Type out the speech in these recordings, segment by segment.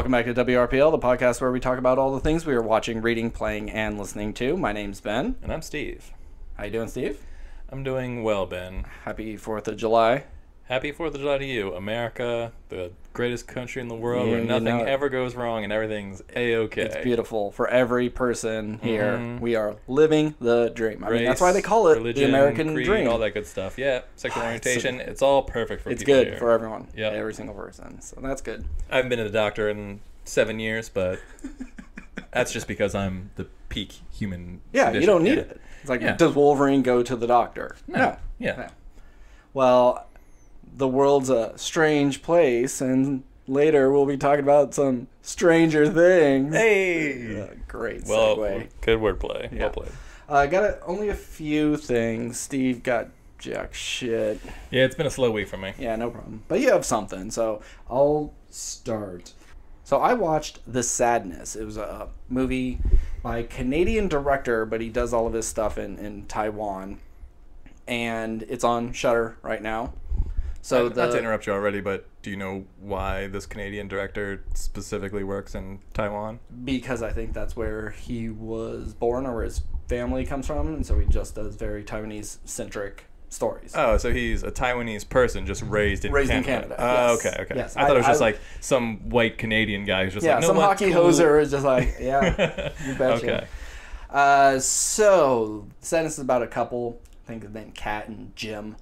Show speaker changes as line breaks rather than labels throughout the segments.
Welcome back to WRPL, the podcast where we talk about all the things we are watching, reading, playing, and listening to. My name's Ben.
And I'm Steve.
How you doing, Steve?
I'm doing well, Ben.
Happy 4th of July.
Happy 4th of July to you. America, the greatest country in the world where nothing ever goes wrong and everything's A-okay.
It's beautiful for every person here. Mm-hmm. We are living the dream. I mean, that's why they call it
religion,
the American
creed,
dream.
All that good stuff. Yeah, sexual orientation. It's all perfect for people.
It's good
here.
for everyone.
Yeah,
every single person. So that's good.
I haven't been to the doctor in 7 years, but that's just because I'm the peak human condition.
You don't need it. It's like, does Wolverine go to the doctor?
No.
No. Well, the world's a strange place, and later we'll be talking about some Stranger Things.
Hey!
Great segue.
Well, good wordplay.
Yeah.
Well played.
I got only a few things. Steve got jack shit.
Yeah, it's been a slow week for me.
Yeah, no problem. But you have something, so I'll start. So I watched The Sadness. It was a movie by a Canadian director, but he does all of his stuff in Taiwan. And it's on Shudder right now. So
not to interrupt you already, but do you know why this Canadian director specifically works in Taiwan?
Because I think that's where he was born or where his family comes from, and so he just does very Taiwanese-centric stories.
Oh, so he's a Taiwanese person just raised in Canada. Oh,
yes.
Okay.
Yes.
I thought it was just like some white Canadian guy who's just like, no,
some hockey hoser is just like, yeah, you betcha.
Okay.
So, Sadness is about a couple, I think his name Kat and Jim,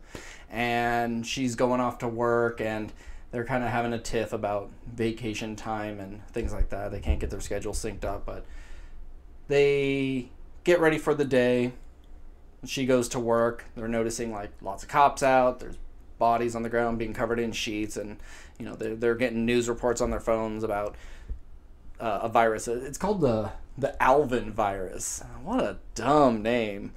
and she's going off to work, and they're kind of having a tiff about vacation time and things like that. They can't get their schedule synced up, but they get ready for the day. She goes to work. They're noticing like lots of cops out. There's bodies on the ground being covered in sheets, and you know they're getting news reports on their phones about a virus. It's called the Alvin virus. What a dumb name.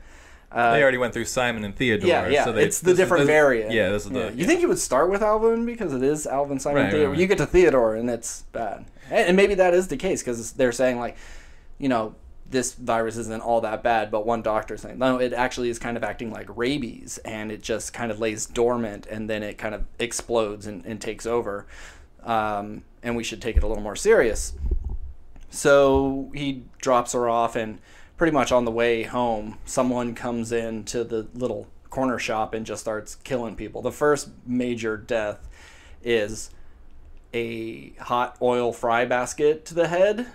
They already went through Simon and Theodore.
Yeah. So it's the different variant.
Yeah, this is the.
You think you would start with Alvin because it is Alvin, Simon, and Theodore. Right. You get to Theodore and it's bad. And maybe that is the case because they're saying like, you know, this virus isn't all that bad, but one doctor saying, no, it actually is kind of acting like rabies, and it just kind of lays dormant, and then it kind of explodes and takes over. And we should take it a little more serious. So he drops her off, and pretty much on the way home, someone comes in to the little corner shop and just starts killing people. The first major death is a hot oil fry basket to the head,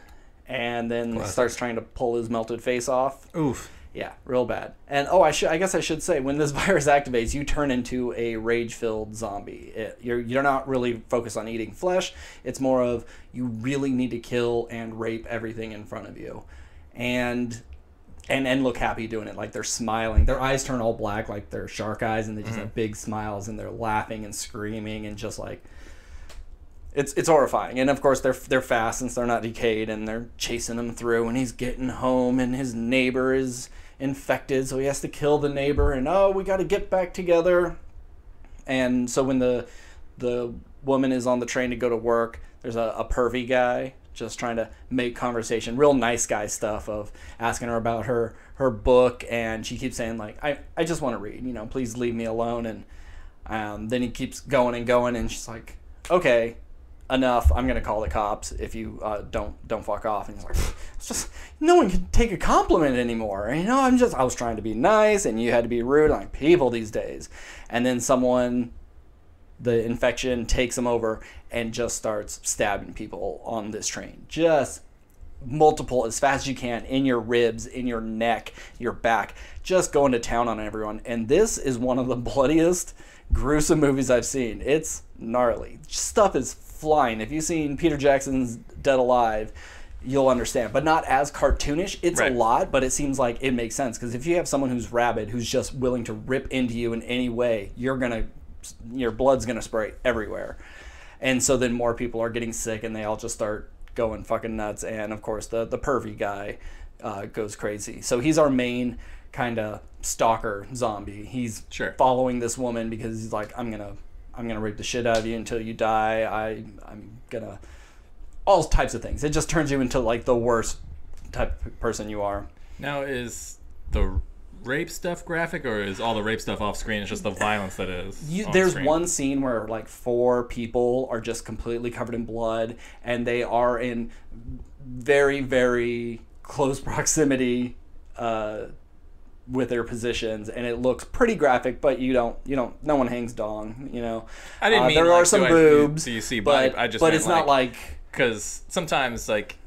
and then starts trying to pull his melted face off.
Oof.
Yeah, real bad. And I guess I should say, when this virus activates, you turn into a rage-filled zombie. You're not really focused on eating flesh. It's more of you really need to kill and rape everything in front of you, and look happy doing it. Like they're smiling. Their eyes turn all black, like they're shark eyes, and they just have big smiles, and they're laughing and screaming and just like. It's horrifying, and of course they're fast since they're not decayed, and they're chasing him through, and he's getting home, and his neighbor is infected, so he has to kill the neighbor, and we got to get back together. And so when the woman is on the train to go to work, there's a pervy guy just trying to make conversation, real nice guy stuff of asking her about her book, and she keeps saying like, I just want to read, you know, please leave me alone. And then he keeps going and going, and she's like, okay, enough, I'm gonna call the cops if you don't fuck off. And he's like, it's just no one can take a compliment anymore, you know, I was trying to be nice and you had to be rude. I'm like, people these days. And then the infection takes him over and just starts stabbing people on this train, just multiple, as fast as you can, in your ribs, in your neck, your back, just going to town on everyone. And this is one of the bloodiest, gruesome movies I've seen. It's gnarly. Stuff is flying. If you've seen Peter Jackson's Dead Alive, you'll understand, but not as cartoonish. It's a lot, but it seems like it makes sense, because if you have someone who's rabid, who's just willing to rip into you in any way, your blood's gonna spray everywhere. And so then more people are getting sick, and they all just start going fucking nuts. And of course the pervy guy goes crazy. So he's our main kind of stalker zombie. He's following this woman because he's like, I'm gonna rape the shit out of you until you die. I'm gonna, all types of things. It just turns you into like the worst type of person you are.
Now, is the rape stuff graphic, or is all the rape stuff off screen? It's just the violence that is.
There's one scene where like 4 people are just completely covered in blood, and they are in very, very close proximity with their positions, and it looks pretty graphic. But no one hangs dong.
I didn't mean
there are some boobs,
so you see, but
it's not like,
because sometimes like,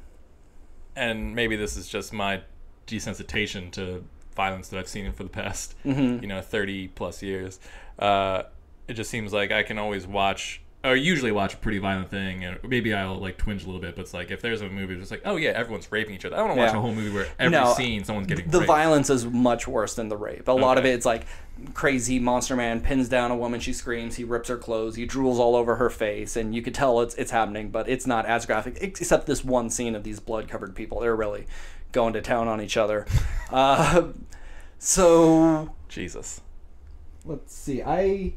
and maybe this is just my desensitization to violence that I've seen for the past 30 plus years. It just seems like I can always watch, or usually watch, a pretty violent thing, and maybe I'll like twinge a little bit, but it's like if there's a movie that's like, oh yeah, everyone's raping each other, I don't want to watch a whole movie where every scene someone's getting
the
raped.
Violence is much worse than the rape. A lot of it's like crazy monster man pins down a woman, she screams, he rips her clothes, he drools all over her face, and you could tell it's happening, but it's not as graphic, except this one scene of these blood covered people. They're really going to town on each other. So
Jesus,
let's see, I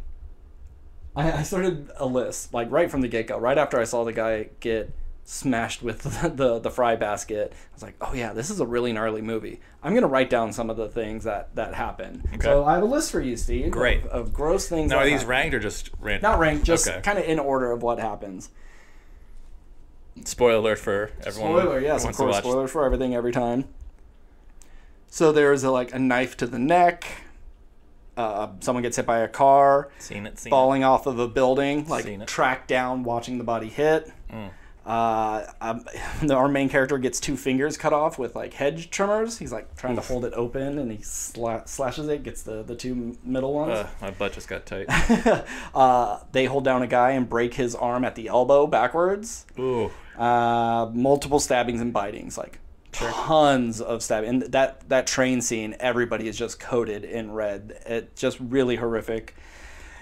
started a list like right from the get-go, right after I saw the guy get smashed with the fry basket. I was like, oh yeah, this is a really gnarly movie. I'm gonna write down some of the things that happen. Okay. So I have a list for you, Steve.
Great.
Of gross things.
Now, are these ranked or just random?
Not ranked, just kind of in order of what happens.
Spoiler alert for everyone.
Spoiler, yes, of course. Spoiler for everything, every time. So there's a knife to the neck. Someone gets hit by a car. Falling off of a building, tracked down, watching the body hit. Our main character gets 2 fingers cut off with hedge trimmers. He's trying to hold it open, and he slashes it, gets the 2 middle ones.
My butt just got tight.
They hold down a guy and break his arm at the elbow backwards.
Ooh.
Multiple stabbings and bitings, tons of stabbing. And that train scene, everybody is just coated in red. It's just really horrific.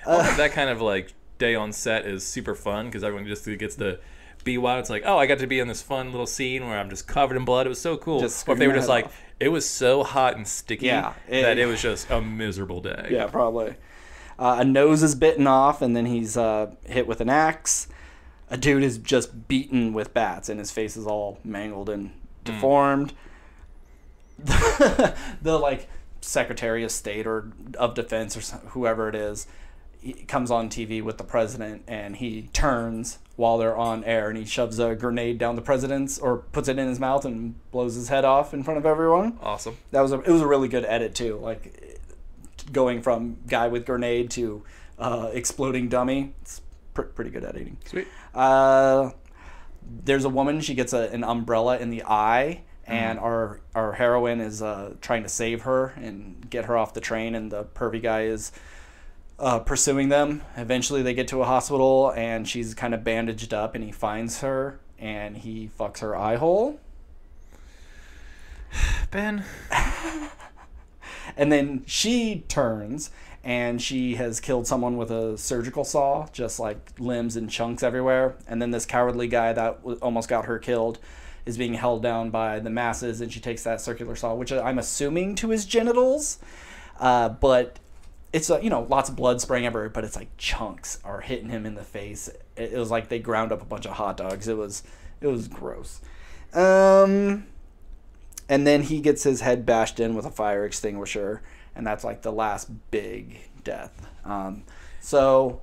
That kind of day on set is super fun because everyone just gets to be wild. It's I got to be in this fun little scene where I'm just covered in blood. It was so cool. Or if they were just it was so hot and sticky that it was just a miserable day.
Yeah, probably. A nose is bitten off, and then he's hit with an axe. A dude is just beaten with bats, and his face is all mangled and deformed. The Secretary of State or of Defense or whoever it is, he comes on TV with the president, and he turns while they're on air, and he shoves a grenade down the president's, or puts it in his mouth and blows his head off in front of everyone.
Awesome.
It was a really good edit too, going from guy with grenade to exploding dummy. It's pretty good editing.
Sweet.
There's a woman, she gets an umbrella in the eye, and our heroine is trying to save her and get her off the train, and the pervy guy is pursuing them. Eventually they get to a hospital, and she's kind of bandaged up, and he finds her, and he fucks her eye hole.
Ben.
And then she turns, and she has killed someone with a surgical saw, just limbs and chunks everywhere. And then this cowardly guy that almost got her killed is being held down by the masses, and she takes that circular saw, which I'm assuming to his genitals, but it's lots of blood spraying everywhere, but it's chunks are hitting him in the face. It was like they ground up a bunch of hot dogs. It was gross. And then he gets his head bashed in with a fire extinguisher, and that's the last big death. So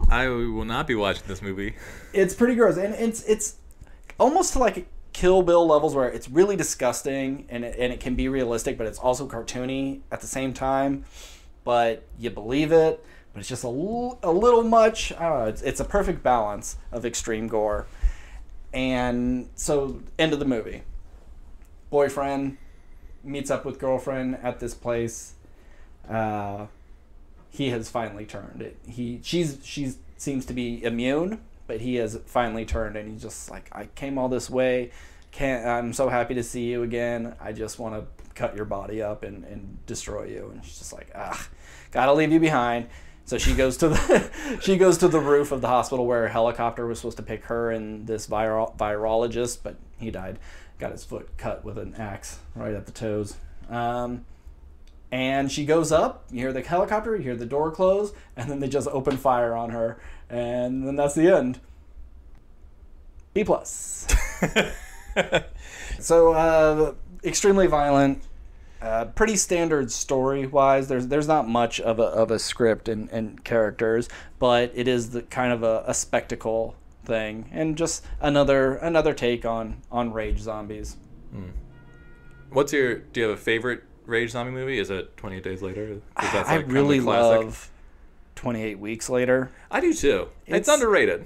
I will not be watching this movie.
It's pretty gross, and it's almost to Kill Bill levels, where it's really disgusting, and it can be realistic, but it's also cartoony at the same time. But you believe it, but it's just a little much. I don't know. It's a perfect balance of extreme gore. And so, end of the movie. Boyfriend meets up with girlfriend at this place. He has finally turned. She seems to be immune, but he has finally turned, and he's just I came all this way. I'm so happy to see you again. I just want to cut your body up and destroy you. And she's just gotta leave you behind. So she goes to the roof of the hospital where a helicopter was supposed to pick her and this virologist, but he died. Got his foot cut with an axe right at the toes. And she goes up, you hear the helicopter, you hear the door close, and then they just open fire on her, and then that's the end. B+. So, extremely violent, Pretty standard story-wise. There's not much of a script and characters, but it is the kind of a spectacle thing, and just another take on rage zombies.
Do you have a favorite rage zombie movie? Is it 28 Days Later?
I really love 28 Weeks Later.
I do too. It's underrated.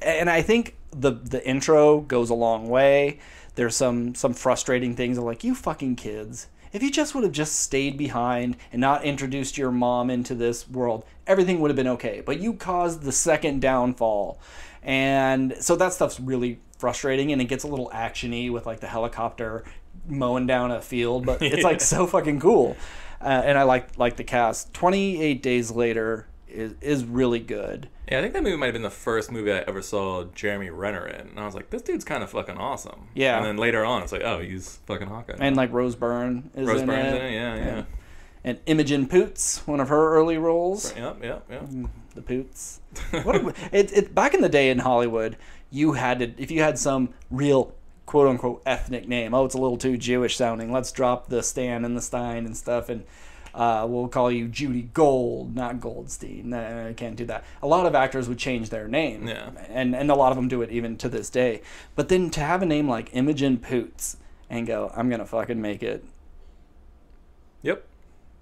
And I think the intro goes a long way. There's some frustrating things of like, you fucking kids. If you just would have just stayed behind and not introduced your mom into this world, everything would have been okay. But you caused the second downfall. And so that stuff's really frustrating, and it gets a little action-y with like the helicopter mowing down a field, but it's like so fucking cool. And I like the cast. 28 Days Later is really good.
Yeah, I think that movie might have been the first movie I ever saw Jeremy Renner in. And I was like, this dude's kind of fucking awesome. Yeah. And then later on, it's like, oh, he's fucking Hawkeye.
And like Rose Byrne is
Rose
in
Byrne's
it.
in it, yeah.
And Imogen Poots, one of her early roles.
Yep.
The Poots. It back in the day in Hollywood, you had to, if you had some real quote unquote ethnic name, oh, it's a little too Jewish sounding, let's drop the Stan and the Stein and stuff, and we'll call you Judy Gold, not Goldstein. I can't do that. A lot of actors would change their name, and a lot of them do it even to this day. But then to have a name like Imogen Poots and go, I'm gonna fucking make it.
Yep.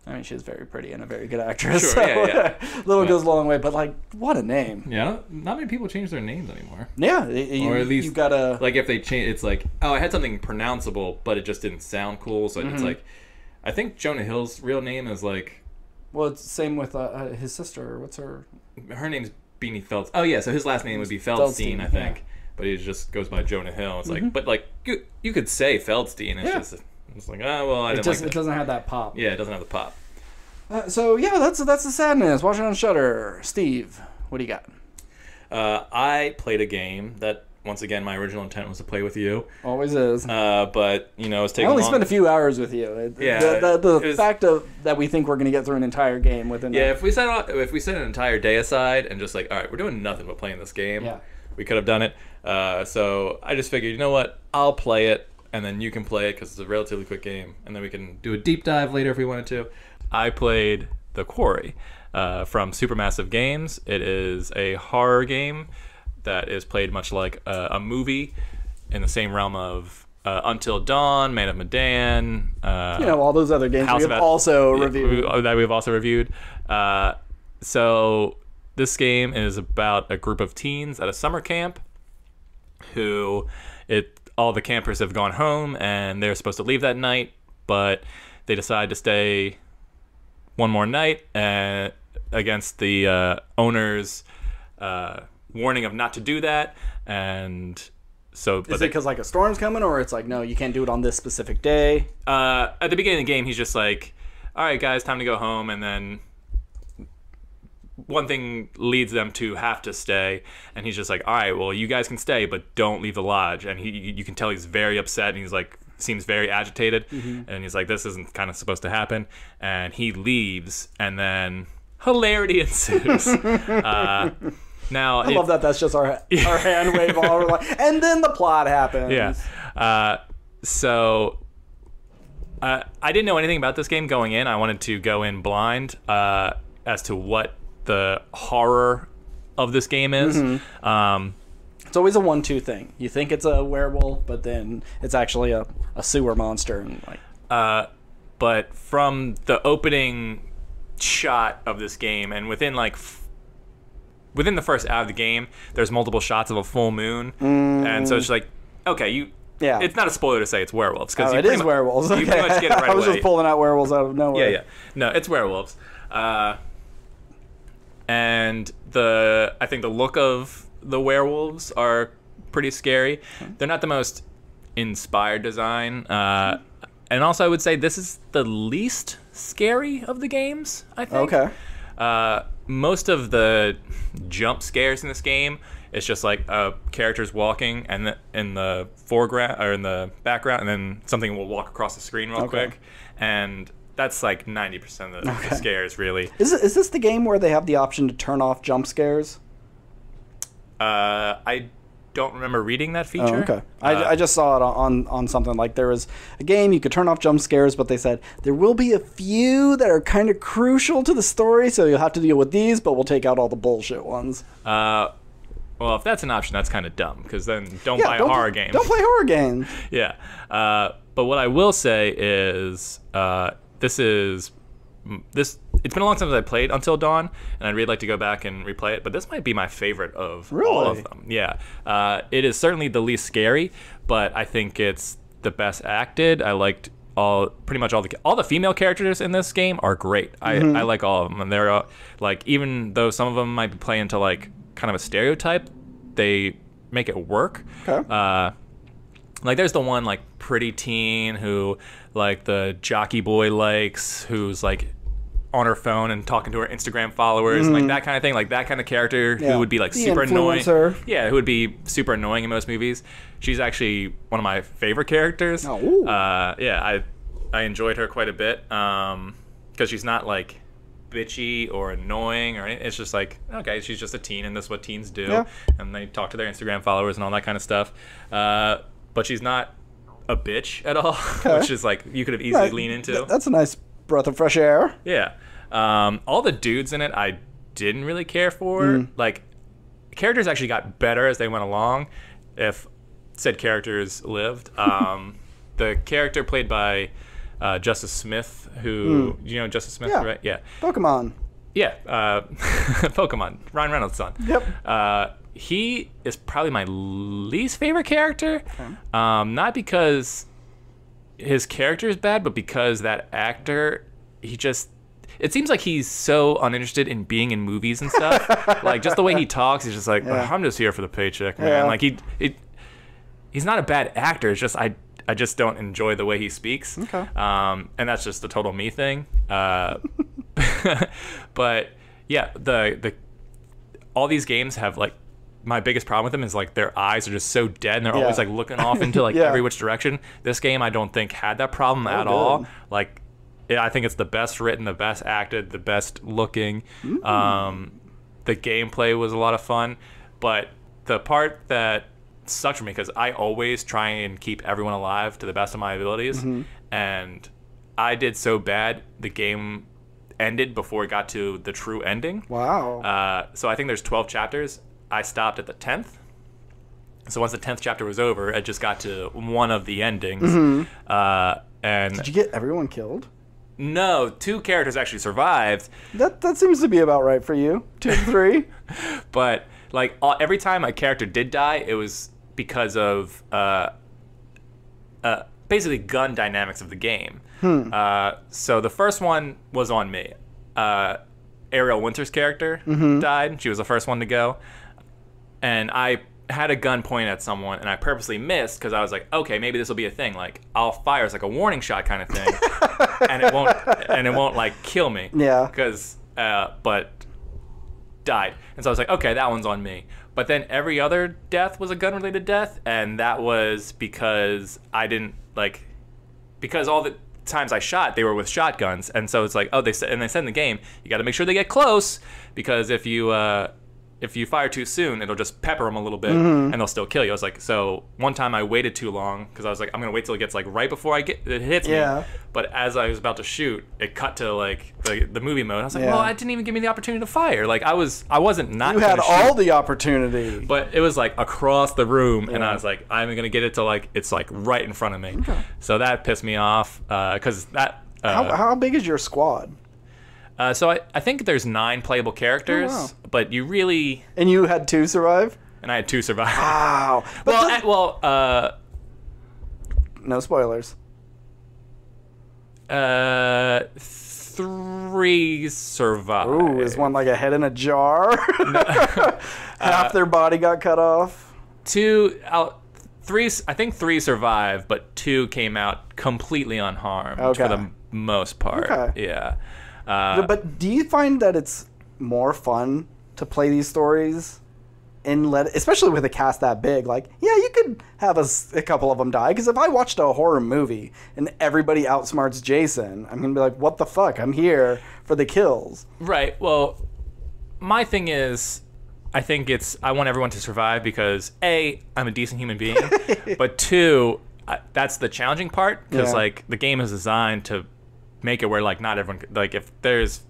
I mean, she's very pretty and a very good actress.
Sure,
so
yeah.
Little goes a long way, but like, what a name.
Yeah, not many people change their names anymore.
Yeah,
or at least
you gotta,
like, if they change, it's like, oh, I had something pronounceable, but it just didn't sound cool. So it's like, I think Jonah Hill's real name is like,
well, it's the same with his sister. What's her?
Her name's Beanie Feltz. Oh yeah, so his last name would be Feldstein, I think. Yeah. But he just goes by Jonah Hill. It's like, but like you could say Feldstein. It's just like, oh well, I didn't like that.
It doesn't have that pop.
Yeah, it doesn't have the pop.
So yeah, that's the sadness. Watch it on Shudder. Steve, what do you got?
I played a game that, once again, my original intent was to play with you.
Always is.
But you know, it's taking.
I only spent a few hours with you. The fact that we think we're going to get through an entire game within.
Yeah, if we set an entire day aside and just like, all right, we're doing nothing but playing this game.
Yeah.
We could have done it. So I just figured, you know what? I'll play it, and then you can play it because it's a relatively quick game, and then we can do a deep dive later if we wanted to. I played The Quarry from Supermassive Games. It is a horror game that is played much like a movie in the same realm of Until Dawn, Man of Medan.
All those other games we've also reviewed.
That we've also reviewed. So this game is about a group of teens at a summer camp all the campers have gone home and they're supposed to leave that night, but they decide to stay one more night against the owner's warning of not to do that. And so,
is it because like a storm's coming, or it's like, no, you can't do it on this specific day?
At the beginning of the game, he's just like, all right, guys, time to go home. And then one thing leads them to have to stay, and he's just like, all right, well, you guys can stay, but don't leave the lodge. And you can tell he's very upset, and he's like, seems very agitated, and he's like, this isn't kind of supposed to happen. And he leaves, and then hilarity ensues. Now
I love that. That's just our hand wave all over, like, and then the plot happens.
Yeah. So I didn't know anything about this game going in. I wanted to go in blind as to what the horror of this game is.
It's always a 1-2 thing. You think it's a werewolf, but then it's actually a sewer monster. And like,
but from the opening shot of this game, and within the first hour of the game, there's multiple shots of a full moon, and so it's like, okay, it's not a spoiler to say it's werewolves, because
it is werewolves.
You pretty much get it right
I was
away.
just pulling out werewolves out of nowhere.
Yeah. No, it's werewolves. And I think the look of the werewolves are pretty scary. They're not the most inspired design. And also, I would say this is the least scary of the games, I think.
Okay.
Most of the jump scares in this game, it's just like characters walking and in the foreground or in the background, and then something will walk across the screen real quick. And that's like 90% of the scares, really.
Is this the game where they have the option to turn off jump scares?
I don't remember reading that feature.
Oh, okay. I just saw it on something. Like, there was a game, you could turn off jump scares, but they said there will be a few that are kind of crucial to the story, so you'll have to deal with these, but we'll take out all the bullshit ones.
Well, if that's an option, that's kind of dumb, because then don't buy a horror game.
Don't play horror games.
Yeah. But what I will say is it's been a long time since I played Until Dawn, and I'd really like to go back and replay it, but this might be my favorite of all of them. Yeah. It is certainly the least scary, but I think it's the best acted. I liked pretty much all the female characters in this game are great. I like all of them, and they're like, even though some of them might be playing to like kind of a stereotype, they make it work.
Okay.
Like, there's the one like pretty teen who like the jockey boy likes, who's like on her phone and talking to her Instagram followers, and like that kind of thing, like that kind of character who would be like super annoying. Yeah, who would be super annoying in most movies. She's actually one of my favorite characters.
Oh.
Yeah, I enjoyed her quite a bit, because she's not like bitchy or annoying or anything. It's just like, okay, she's just a teen, and this is what teens do, and they talk to their Instagram followers and all that kind of stuff. But she's not a bitch at all, which is like, you could have easily leaned into.
That's a nice breath of fresh air.
Yeah. All the dudes in it I didn't really care for. Like, characters actually got better as they went along, if said characters lived. The character played by Justice Smith, who, you know Justice Smith, right? Yeah.
Pokemon.
Yeah. Pokemon. Ryan Reynolds' son.
Yep.
He is probably my least favorite character. Okay. Not because his character is bad, but because that actor, it seems like he's so uninterested in being in movies and stuff. Like, just the way he talks, he's just like, I'm just here for the paycheck, man. Like, he's not a bad actor. It's just I just don't enjoy the way he speaks.
Okay.
And that's just the total me thing. But yeah, all these games have like, my biggest problem with them is like their eyes are just so dead, and they're always like looking off into like every which direction. This game, I don't think had that problem at all. Like, I think it's the best written, the best acted, the best looking. The gameplay was a lot of fun, but the part that sucked for me, because I always try and keep everyone alive to the best of my abilities, and I did so bad the game ended before it got to the true ending.
Wow.
So I think there's 12 chapters. I stopped at the 10th. So once the 10th chapter was over, I just got to one of the endings. And
did you get everyone killed?
No, 2 characters actually survived.
That seems to be about right for you. 2 to 3.
But like, every time a character did die, it was because of basically gun dynamics of the game. So the first one was on me. Ariel Winter's character died. She was the first one to go. And I had a gun pointed at someone, and I purposely missed, because I was like, okay, maybe this will be a thing. Like, I'll fire as like a warning shot kind of thing, and it won't like kill me.
Yeah.
But died. And so I was like, okay, that one's on me. But then every other death was a gun-related death, and that was because I didn't like, because all the times I shot, they were with shotguns, and so it's like, they said in the game, you got to make sure they get close, because if you fire too soon, it'll just pepper them a little bit, and they'll still kill you. I was like, so one time I waited too long, because I was like, I'm gonna wait till it gets like right before it hits me. But as I was about to shoot, it cut to like the movie mode. I was like, well, it didn't even give me the opportunity to fire. Like, I wasn't not.
You had all the opportunity,
but it was like across the room, and I was like, I'm gonna get it to like it's like right in front of me. Okay. So that pissed me off, because that.
How big is your squad?
So I think there's 9 playable characters, but you really...
And you had 2 survive?
And I had 2 survive.
Wow. No spoilers.
3 survive.
Ooh, is one like a head in a jar? Half their body got cut off?
3, I think 3 survived, but 2 came out completely unharmed for the most part. Okay. Yeah.
But do you find that it's more fun to play these stories especially with a cast that big? Like, yeah, you could have a couple of them die, because if I watched a horror movie and everybody outsmarts Jason, I'm gonna be like, what the fuck? I'm here for the kills.
Right. Well, my thing is, I think I want everyone to survive because A, I'm a decent human being, but two, that's the challenging part because like the game is designed to make it where like not everyone, like if there's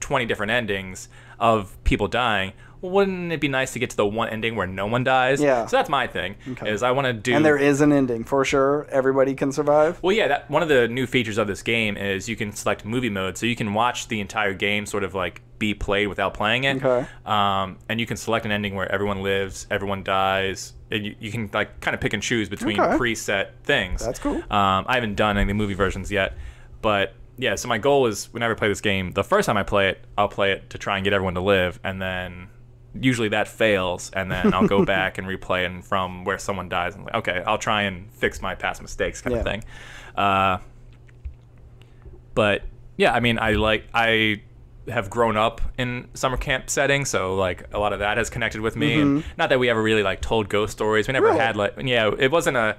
20 different endings of people dying, wouldn't it be nice to get to the one ending where no one dies?
Yeah.
So that's my thing. Is I want to do.
And there is an ending for sure. Everybody can survive.
Well, yeah. One of the new features of this game is you can select movie mode, so you can watch the entire game sort of like be played without playing it.
Okay.
And you can select an ending where everyone lives, everyone dies, and you can like kind of pick and choose between preset things.
That's cool.
I haven't done any of the movie versions yet, but. Yeah, so my goal is whenever I play this game, the first time I play it, I'll play it to try and get everyone to live, and then usually that fails, and then I'll go back and replay it from where someone dies. And like, okay, I'll try and fix my past mistakes kind of thing. But yeah, I mean, I have grown up in summer camp setting, so like a lot of that has connected with me. And not that we ever really like told ghost stories. We never had like it wasn't a.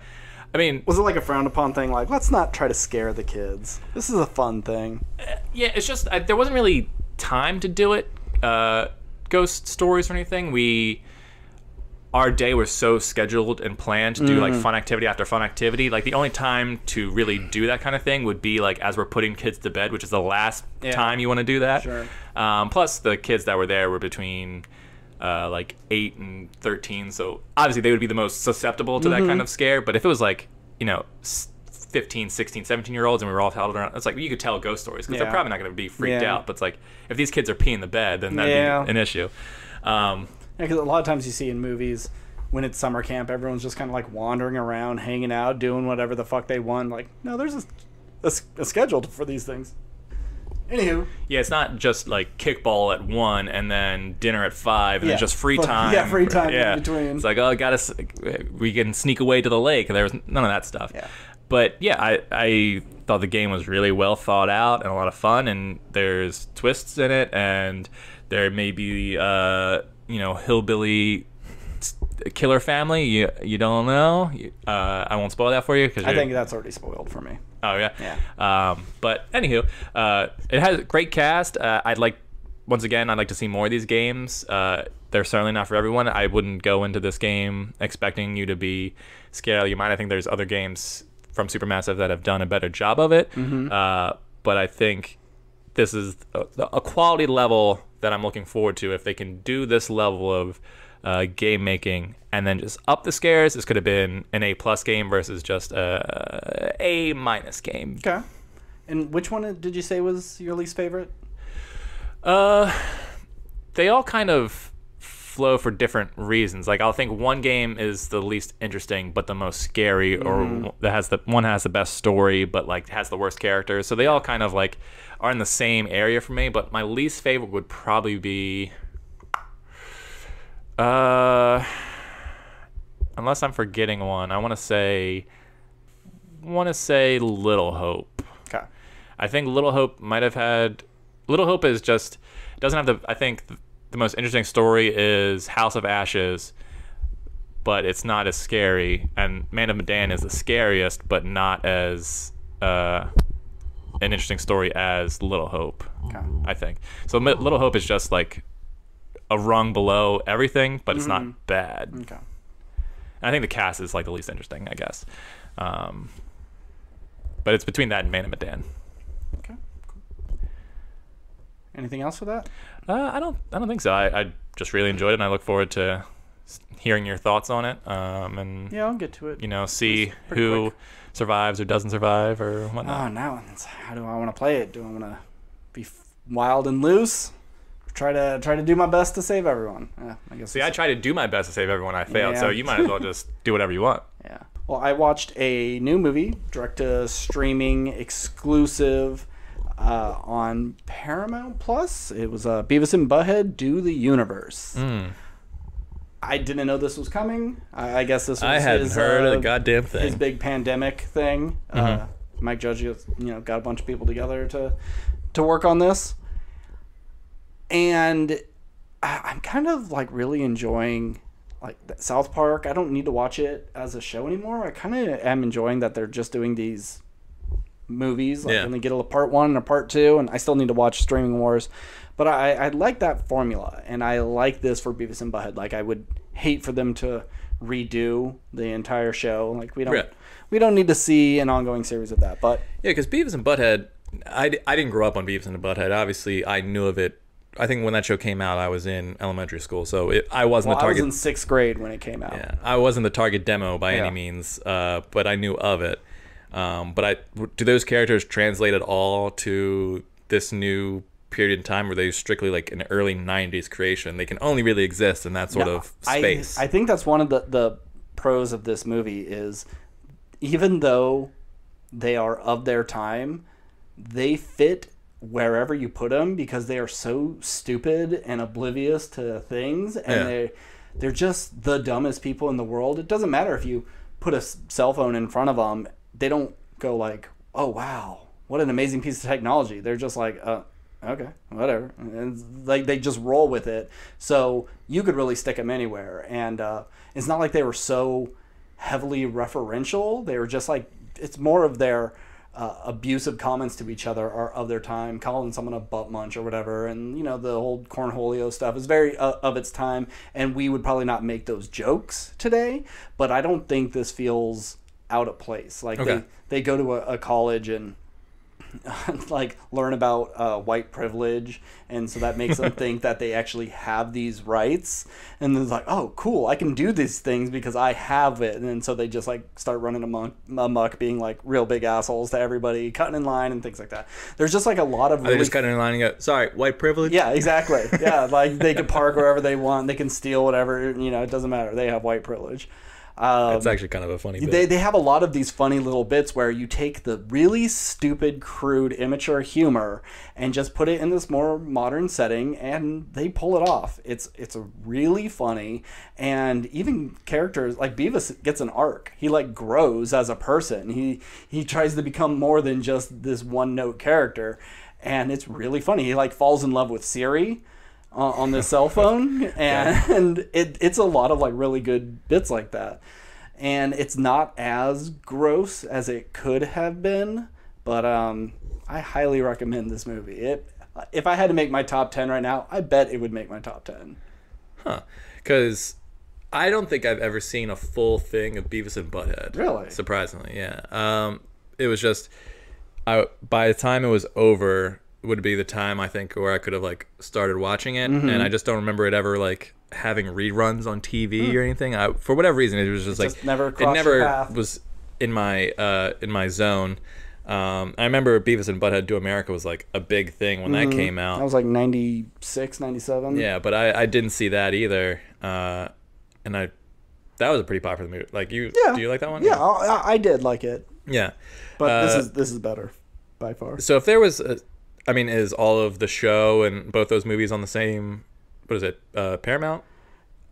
I mean,
was it like a frowned upon thing? Like, let's not try to scare the kids. This is a fun thing.
Yeah, it's just there wasn't really time to do it. Ghost stories or anything. Our day was so scheduled and planned to do like fun activity after fun activity. Like the only time to really do that kind of thing would be like as we're putting kids to bed, which is the last time you want to do that.
Sure.
Plus the kids that were there were between like 8 and 13, so obviously they would be the most susceptible to that kind of scare. But if it was like 15, 16, 17-year-olds and we were all huddled around, it's like you could tell ghost stories because they're probably not going to be freaked out. But it's like if these kids are peeing the bed, then that'd be an issue.
Because a lot of times you see in movies when it's summer camp, everyone's just kind of like wandering around, hanging out, doing whatever the fuck they want. Like, no, there's a schedule for these things. Anywho.
Yeah, it's not just like kickball at 1 and then dinner at 5 and then just free time.
Yeah, free time in between.
It's like, oh, we can sneak away to the lake. And there was none of that stuff.
Yeah.
But yeah, I thought the game was really well thought out and a lot of fun, and there's twists in it, and there may be hillbilly killer family. You don't know. I won't spoil that for you because
I think that's already spoiled for me.
Oh yeah.
Yeah.
But anywho, it has a great cast. I'd like to see more of these games. They're certainly not for everyone. I wouldn't go into this game expecting you to be scared out of your mind. I think there's other games from Supermassive that have done a better job of it. But I think this is a quality level that I'm looking forward to. If they can do this level of game making and then just up the scares, this could have been an A+ game versus just a A- game.
Okay. And which one did you say was your least favorite?
They all kind of flow for different reasons. Like I'll think one game is the least interesting but the most scary, or that has the best story but like has the worst characters. So they all kind of like are in the same area for me. But my least favorite would probably be unless I'm forgetting one, I want to say Little Hope.
Okay.
I think Little Hope is just doesn't have I think the most interesting story is House of Ashes, but it's not as scary. And Man of Medan is the scariest, but not as an interesting story as Little Hope.
Okay.
I think so. Little Hope is just like a rung below everything, but it's not bad.
Okay.
And I think the cast is like the least interesting, I guess. But it's between that and Man of Medan.
Okay. Cool. Anything else for that?
I don't think so. I just really enjoyed it, and I look forward to hearing your thoughts on it. And
yeah, I'll get to it.
See who survives or doesn't survive or whatnot.
Oh, now how do I want to play it? Do I want to be wild and loose? Try to do my best to save everyone. Yeah, I guess.
See, I try to do my best to save everyone. I failed, so you might as well just do whatever you want.
Yeah. Well, I watched a new movie, direct-to-streaming exclusive, on Paramount Plus. It was Beavis and Butthead Do the Universe. I didn't know this was coming. I guess this was
I hadn't heard of the goddamn thing.
His big pandemic thing. Mike Judge, got a bunch of people together to work on this. And I'm kind of like really enjoying like South Park. I don't need to watch it as a show anymore. I kind of am enjoying that they're just doing these movies, like when they get a part 1 and a part 2, and I still need to watch Streaming Wars. But I like that formula, and I like this for Beavis and Butthead. Like, I would hate for them to redo the entire show. Like, we don't need to see an ongoing series of that. But
yeah, because Beavis and Butthead, I didn't grow up on Beavis and Butthead. Obviously, I knew of it. I think when that show came out, I was in elementary school, so I wasn't the target.
I was in 6th grade when it came out.
Yeah, I wasn't the target demo by any means, but I knew of it. Do those characters translate at all to this new period in time where they strictly like an early 90s creation? They can only really exist in that sort of space.
I think that's one of the pros of this movie is, even though they are of their time, they fit wherever you put them because they are so stupid and oblivious to things, and they're just the dumbest people in the world. It doesn't matter if you put a cell phone in front of them. They don't go like, oh wow, what an amazing piece of technology. They're just like, okay, whatever. And like, they just roll with it. So you could really stick them anywhere. And it's not like they were so heavily referential. They were just like, it's more of their abusive comments to each other are of their time, calling someone a butt munch or whatever. And, you know, the old cornholio stuff is very of its time. And we would probably not make those jokes today. But I don't think this feels out of place. Like, they go to a college and like learn about white privilege, and so that makes them think that they actually have these rights, and then it's like, oh cool, I can do these things because I have it. And then so they just like start running amok, being like real big assholes to everybody, cutting in line and things like that. There's just like a lot of
they just cutting in line and go, sorry, white privilege.
Yeah, exactly. Yeah, like they can park wherever they want, they can steal whatever, you know, it doesn't matter, they have white privilege.
It's actually kind of a funny bit.
They have a lot of these funny little bits where you take the really stupid, crude, immature humor and just put it in this more modern setting, and they pull it off. It's a really funny, and even characters like Beavis gets an arc. He like grows as a person. He tries to become more than just this one-note character, and it's really funny. He like falls in love with Siri on the cell phone, and it's a lot of like really good bits like that, and it's not as gross as it could have been, but I highly recommend this movie. If I had to make my top 10 right now, I bet it would make my top 10.
Because I don't think I've ever seen a full thing of Beavis and Butthead.
Really?
Surprisingly, yeah. It was just, by the time it was over, would be the time I think where I could have like started watching it, and I just don't remember it ever like having reruns on TV or anything. For whatever reason, it was just like
never
was in my zone. I remember Beavis and Butthead Do America was like a big thing when that came out.
That was like 96, 97.
Yeah, but I didn't see that either, and that was a pretty popular movie. Like do you like that one?
Yeah, I did like it.
Yeah,
but this is better by far.
So if there was is all of the show and both those movies on the same, what is it, Paramount?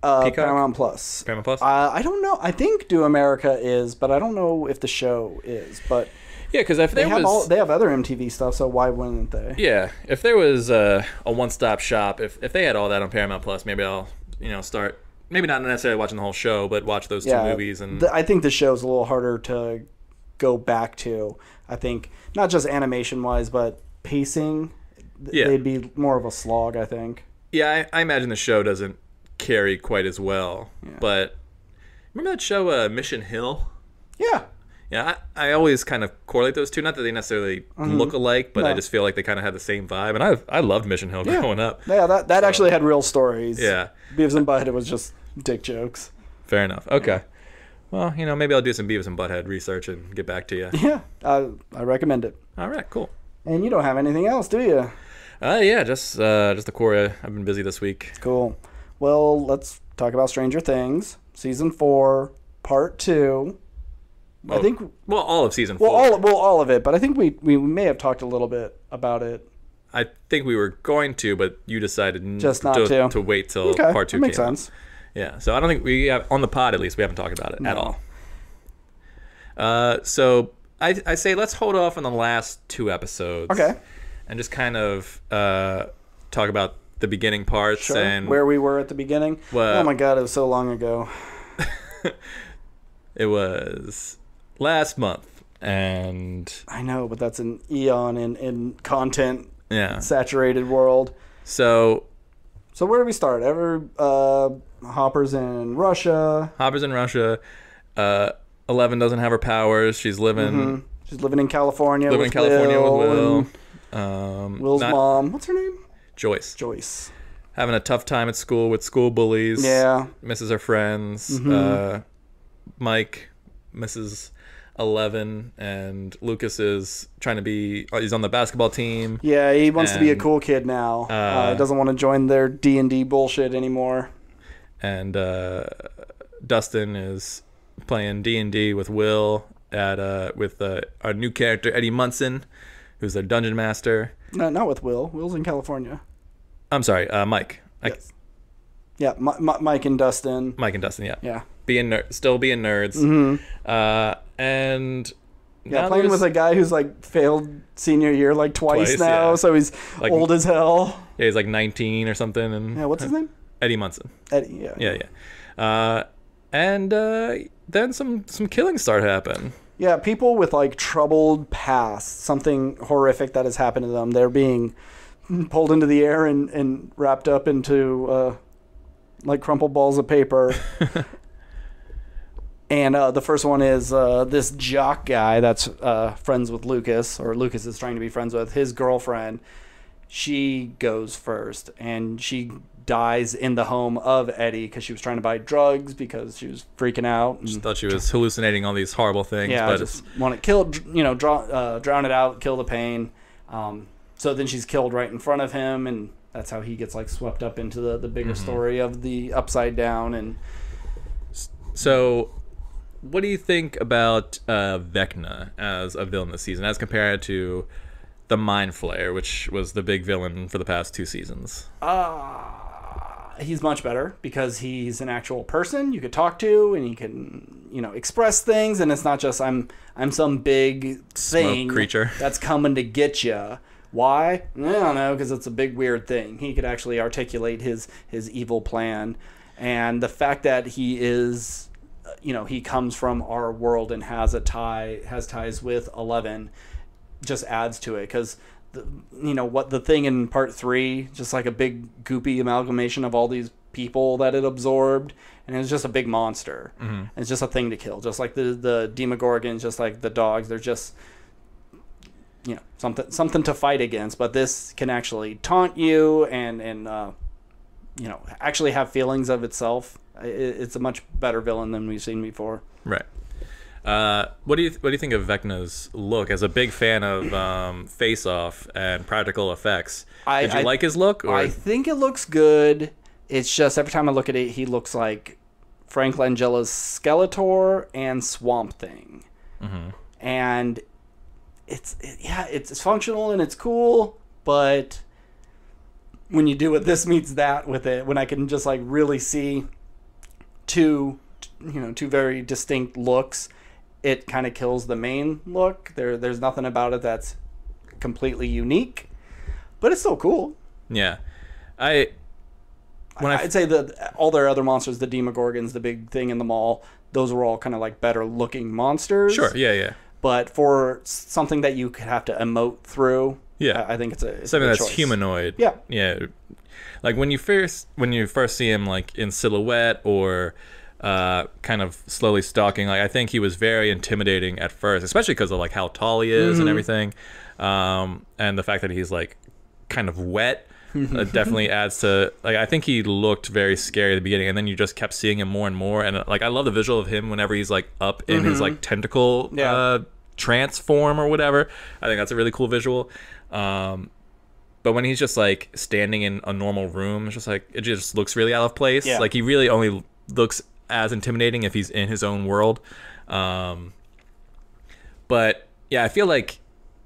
Paramount Plus.
Paramount Plus?
I don't know. I think Do America is, but I don't know if the show is. But
yeah, because if
they have other MTV stuff, so why wouldn't they?
Yeah, if there was a one-stop shop, if they had all that on Paramount Plus, maybe I'll start, maybe not necessarily watching the whole show, but watch those two movies. And
I think the show's a little harder to go back to. I think not just animation-wise, but pacing, they'd be more of a slog, I think.
Yeah, I imagine the show doesn't carry quite as well. Yeah. But remember that show Mission Hill?
Yeah.
Yeah, I always kind of correlate those two. Not that they necessarily look alike, but I just feel like they kind of had the same vibe. And I loved Mission Hill growing up.
Yeah, that actually had real stories.
Yeah.
Beavis and Butthead was just dick jokes.
Fair enough. Okay. Yeah. Well, maybe I'll do some Beavis and Butthead research and get back to you.
Yeah, I recommend it.
All right, cool.
And you don't have anything else, do you?
Yeah, just the core. I've been busy this week.
Cool. Well, let's talk about Stranger Things, season 4, part 2.
Well, I think all of season 4.
All of it, but I think we may have talked a little bit about it.
I think we were going to, but you decided
just not
to wait till part 2
that makes sense.
Out. Yeah, so I don't think we have, on the pod at least, we haven't talked about it at all. So I say let's hold off on the last 2 episodes.
Okay.
And just kind of talk about the beginning parts.
Sure.
And
where we were at the beginning. Oh my God, it was so long ago.
It was last month. and
I know, but that's an eon in content
yeah.
saturated world.
So
where do we start? Hopper's in Russia.
Hopper's in Russia. 11 doesn't have her powers. She's living.
She's living in California.
Living in California with Will.
Will's mom. What's her name?
Joyce.
Joyce.
Having a tough time at school with school bullies.
Yeah.
Misses her friends. Mike misses 11, and Lucas is trying to be. He's on the basketball team.
Yeah, he wants to be a cool kid now. He doesn't want to join their D&D bullshit anymore.
And Dustin is playing D&D with Will with our new character Eddie Munson, who's their dungeon master.
No, not with Will. Will's in California.
I'm sorry, Mike.
Yes. Yeah, Mike and Dustin.
Mike and Dustin, yeah.
Yeah.
Still being nerds. And
yeah, playing with a guy who's like failed senior year like twice now, yeah. So he's like, old as hell.
Yeah, he's like 19 or something. And
yeah, what's his name?
Eddie Munson.
Eddie, yeah.
Yeah. And then some killings start happening.
Yeah, people with like troubled pasts, something horrific that has happened to them, they're being pulled into the air and wrapped up into like crumpled balls of paper. And the first one is this jock guy that's friends with Lucas, or Lucas is trying to be friends with his girlfriend. She goes first, and she dies in the home of Eddie because she was trying to buy drugs because she was freaking out.
She thought she was hallucinating all these horrible things.
Yeah,
but
just want to kill, drown it out, kill the pain. So then she's killed right in front of him, and that's how he gets like swept up into the bigger story of the Upside Down. And
so, what do you think about Vecna as a villain this season, as compared to the Mind Flayer, which was the big villain for the past 2 seasons?
He's much better because he's an actual person you could talk to, and he can, express things, and it's not just I'm some big thing
creature
that's coming to get you. Why? I don't know, because it's a big weird thing. He could actually articulate his evil plan, and the fact that he is, he comes from our world and has ties with 11, just adds to it, because the thing in part 3, just like a big goopy amalgamation of all these people that it absorbed, and it was just a big monster. It's just a thing to kill, just like the Demogorgons, just like the dogs. They're just something to fight against. But this can actually taunt you and actually have feelings of itself. It's a much better villain than we've seen before.
Right. What do you think of Vecna's look? As a big fan of Face Off and practical effects, did you like his look? Or?
I think it looks good. It's just every time I look at it, he looks like Frank Langella's Skeletor and Swamp Thing, and it's functional and it's cool, but when you do it, this meets that with it. When I can just like really see two very distinct looks, it kind of kills the main look. There's nothing about it that's completely unique, but it's still cool.
Yeah.
I'd say that all their other monsters, the Demogorgons, the big thing in the mall, those were all kind of like better looking monsters.
Sure, yeah.
But for something that you could have to emote through,
yeah,
I think it's
something that's
choice.
humanoid.
Yeah.
Yeah. Like when you first see him like in silhouette or kind of slowly stalking, like I think he was very intimidating at first, especially because of like how tall he is and everything, and the fact that he's like kind of wet definitely adds to, like, I think he looked very scary at the beginning, and then you just kept seeing him more and more, and like I love the visual of him whenever he's like up in his like tentacle trance form or whatever. I think that's a really cool visual. But when he's just like standing in a normal room, it's just like it just looks really out of place.
Yeah.
Like he really only looks as intimidating if he's in his own world. But yeah, I feel like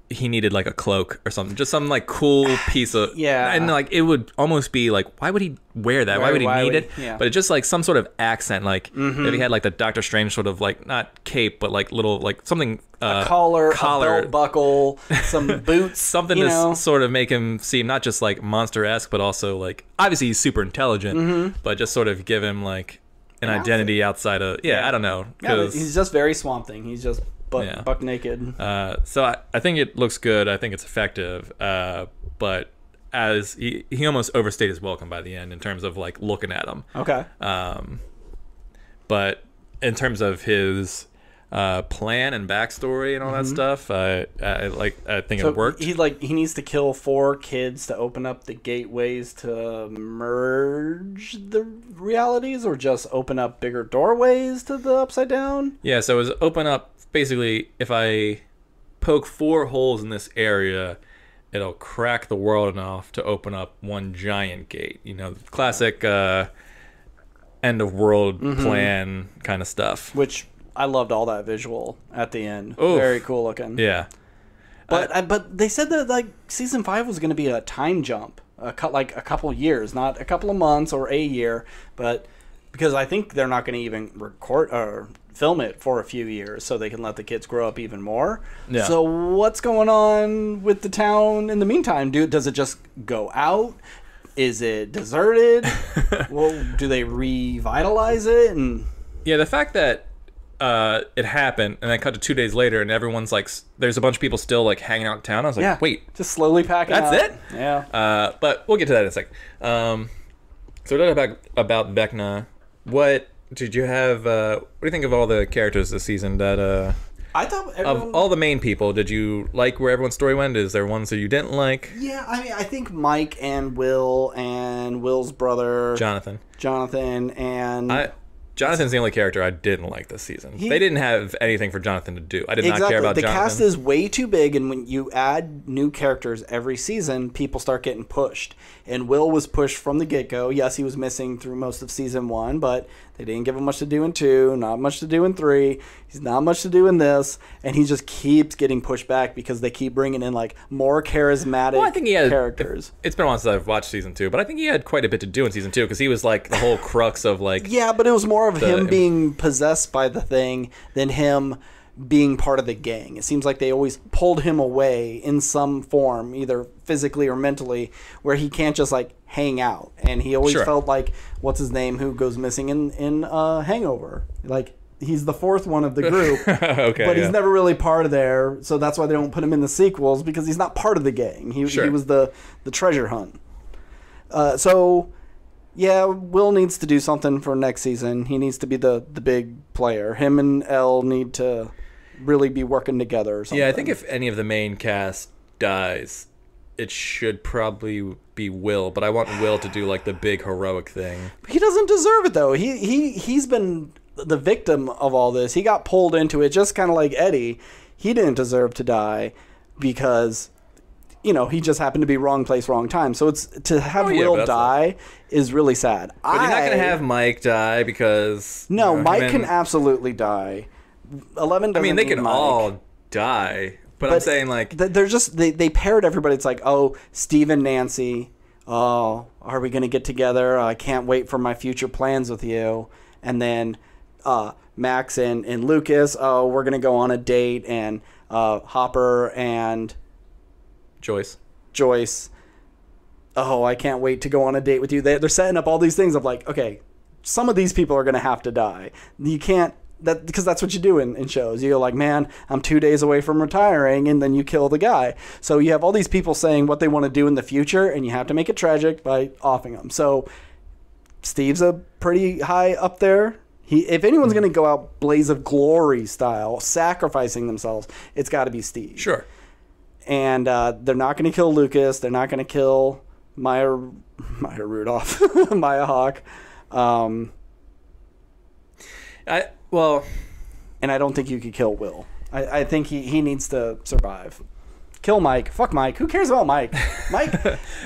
he needed like a cloak or something, just some like cool piece of and like it would almost be like, why would he wear that? Why would he need it?
Yeah.
But it's just like some sort of accent, like if he had like the Doctor Strange sort of like, not cape, but like little like something
a collar, a belt buckle, some boots,
something to sort of make him seem not just like monster-esque, but also like obviously he's super intelligent, but just sort of give him like an identity outside of I don't know,
he's just very Swamp Thing. He's just buck naked.
So I think it looks good. I think it's effective. But as he almost overstayed his welcome by the end in terms of like looking at him.
Okay.
But in terms of his plan and backstory and all that stuff, I think it worked.
He needs to kill 4 kids to open up the gateways to merge the realities, or just open up bigger doorways to the upside down.
Yeah, so it was open up. Basically, if I poke 4 holes in this area, it'll crack the world enough to open up one giant gate. You know, classic end of world plan kind of stuff.
Which I loved all that visual at the end.
Oof.
Very cool looking.
Yeah.
But they said that like season 5 was going to be a time jump, like a couple years, not a couple of months or a year, but because I think they're not going to even record or film it for a few years so they can let the kids grow up even more.
Yeah.
So what's going on with the town in the meantime? Does it just go out? Is it deserted? Well, do they revitalize it? And
yeah, the fact that it happened and then cut to 2 days later and everyone's like, there's a bunch of people still like hanging out in town. I was like, wait,
just slowly packing
that's
out.
it?
Yeah.
But we'll get to that in a sec. So we're talking about Vecna. What did you have? What do you think of all the characters this season? That
I thought everyone...
of all the main people, did you like where everyone's story went? Is there ones that you didn't like?
Yeah, I mean, I think Mike and Will and Will's brother
Jonathan,
and
Jonathan's the only character I didn't like this season. They didn't have anything for Jonathan to do. I did not care about
the
Jonathan.
cast is way too big, and when you add new characters every season, people start getting pushed. And Will was pushed from the get-go. Yes, he was missing through most of season 1, but they didn't give him much to do in 2, not much to do in 3. He's not much to do in this, and he just keeps getting pushed back because they keep bringing in like more charismatic characters.
It's been a while since I've watched season 2, but I think he had quite a bit to do in season 2 because he was like the whole crux of like...
Yeah, but it was more of him being possessed by the thing than him being part of the gang. It seems like they always pulled him away in some form, either physically or mentally, where he can't just like hang out. And he always felt like, what's his name, who goes missing in Hangover? Like, he's the 4th one of the group, but he's never really part of there. So that's why they don't put him in the sequels, because he's not part of the gang. He was the treasure hunt. Yeah, Will needs to do something for next season. He needs to be the big player. Him and Elle need to really be working together or something.
Yeah, I think if any of the main cast dies, it should probably be Will, but I want Will to do like the big heroic thing.
He doesn't deserve it though. He's been the victim of all this. He got pulled into it just kind of like Eddie. He didn't deserve to die because he just happened to be wrong place, wrong time. So it's to have Will die is really sad.
But you're not going to have Mike die because...
No, Mike can absolutely die. 11 doesn't
they can
Mike.
all die, but I'm saying like...
They're just... They paired everybody. It's like, oh, Steve and Nancy. Oh, are we going to get together? I can't wait for my future plans with you. And then Max and Lucas. Oh, we're going to go on a date. And Hopper and... Joyce. Oh, I can't wait to go on a date with you. They're setting up all these things of like, okay, some of these people are going to have to die. You can't, because that's what you do in shows. You're like, man, I'm 2 days away from retiring, and then you kill the guy. So you have all these people saying what they want to do in the future, and you have to make it tragic by offing them. So Steve's a pretty high up there. If anyone's going to go out Blaze of Glory style, sacrificing themselves, it's got to be Steve.
Sure.
And they're not going to kill Lucas. They're not going to kill Maya Rudolph, Maya Hawke. And I don't think you could kill Will. I think he needs to survive. Kill Mike. Fuck Mike. Who cares about Mike? Mike.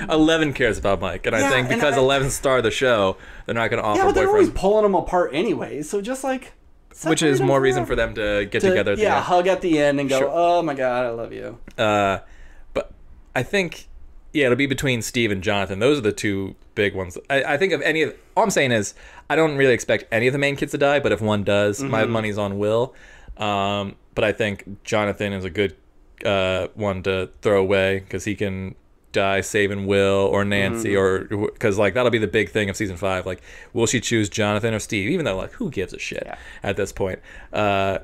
11 cares about Mike, and I think because 11's star of the show, they're not going to offer.
Yeah, but they're
boyfriend.
always pulling them apart anyway. So just like.
Which is more reason for them to get together at the end.
Hug at the end and go, oh my God, I love you.
But I think, it'll be between Steve and Jonathan. Those are the two big ones. I think of any of... All I'm saying is, I don't really expect any of the main kids to die, but if one does, my money's on Will. But I think Jonathan is a good one to throw away, because he can die saving Will or Nancy, or because like that'll be the big thing of season 5. Like, will she choose Jonathan or Steve? Even though like who gives a shit at this point?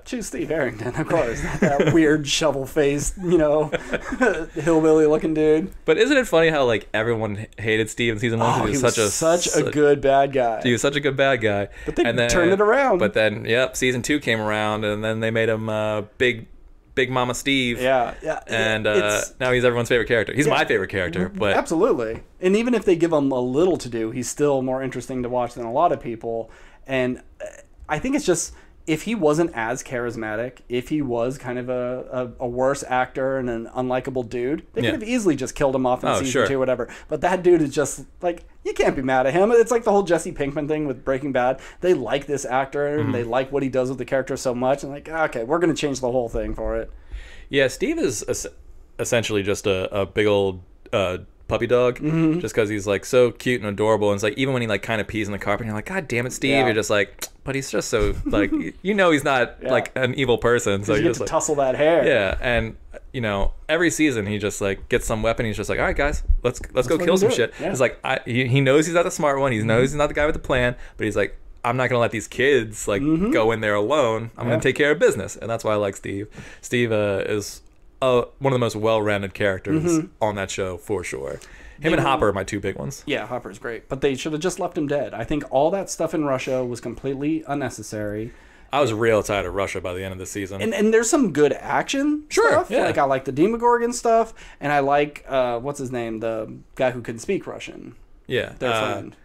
Choose Steve Harrington, of course. Not that weird shovel-faced, hillbilly-looking dude.
But isn't it funny how like everyone hated Steve in season 1?
Oh, he was such a good bad guy.
He was such a good bad guy.
But they turned it around.
But then, season 2 came around, and then they made him Big Mama Steve.
Yeah.
And now he's everyone's favorite character. He's my favorite character. But
absolutely. And even if they give him a little to do, he's still more interesting to watch than a lot of people. And I think it's just, if he wasn't as charismatic, if he was kind of a worse actor and an unlikable dude, they could have easily just killed him off in season 2 or whatever. But that dude is just like, you can't be mad at him. It's like the whole Jesse Pinkman thing with Breaking Bad. They like this actor and they like what he does with the character so much. And like, okay, we're going to change the whole thing for it.
Yeah, Steve is essentially just a big old puppy dog, just because he's like so cute and adorable. And it's like, even when he like kind of pees in the carpet, and you're like, God damn it, Steve. You're just like, but he's just so like, he's not like an evil person. So
you get to
like,
tussle that hair.
Yeah, and every season he just like gets some weapon. He's just like, all right, guys, let's go kill some shit. Yeah. It's like he knows he's not the smart one. He knows he's not the guy with the plan. But he's like, I'm not gonna let these kids like go in there alone. I'm gonna take care of business, and that's why I like Steve. Steve is one of the most well-rounded characters on that show for sure. Him and Hopper are my 2 big ones.
Yeah, Hopper's great, but they should have just left him dead. I think all that stuff in Russia was completely unnecessary.
I was real tired of Russia by the end of the season.
And there's some good action stuff. Yeah. Like I like the Demogorgon stuff, and I like what's his name, the guy who couldn't speak Russian.
Yeah,
their friend.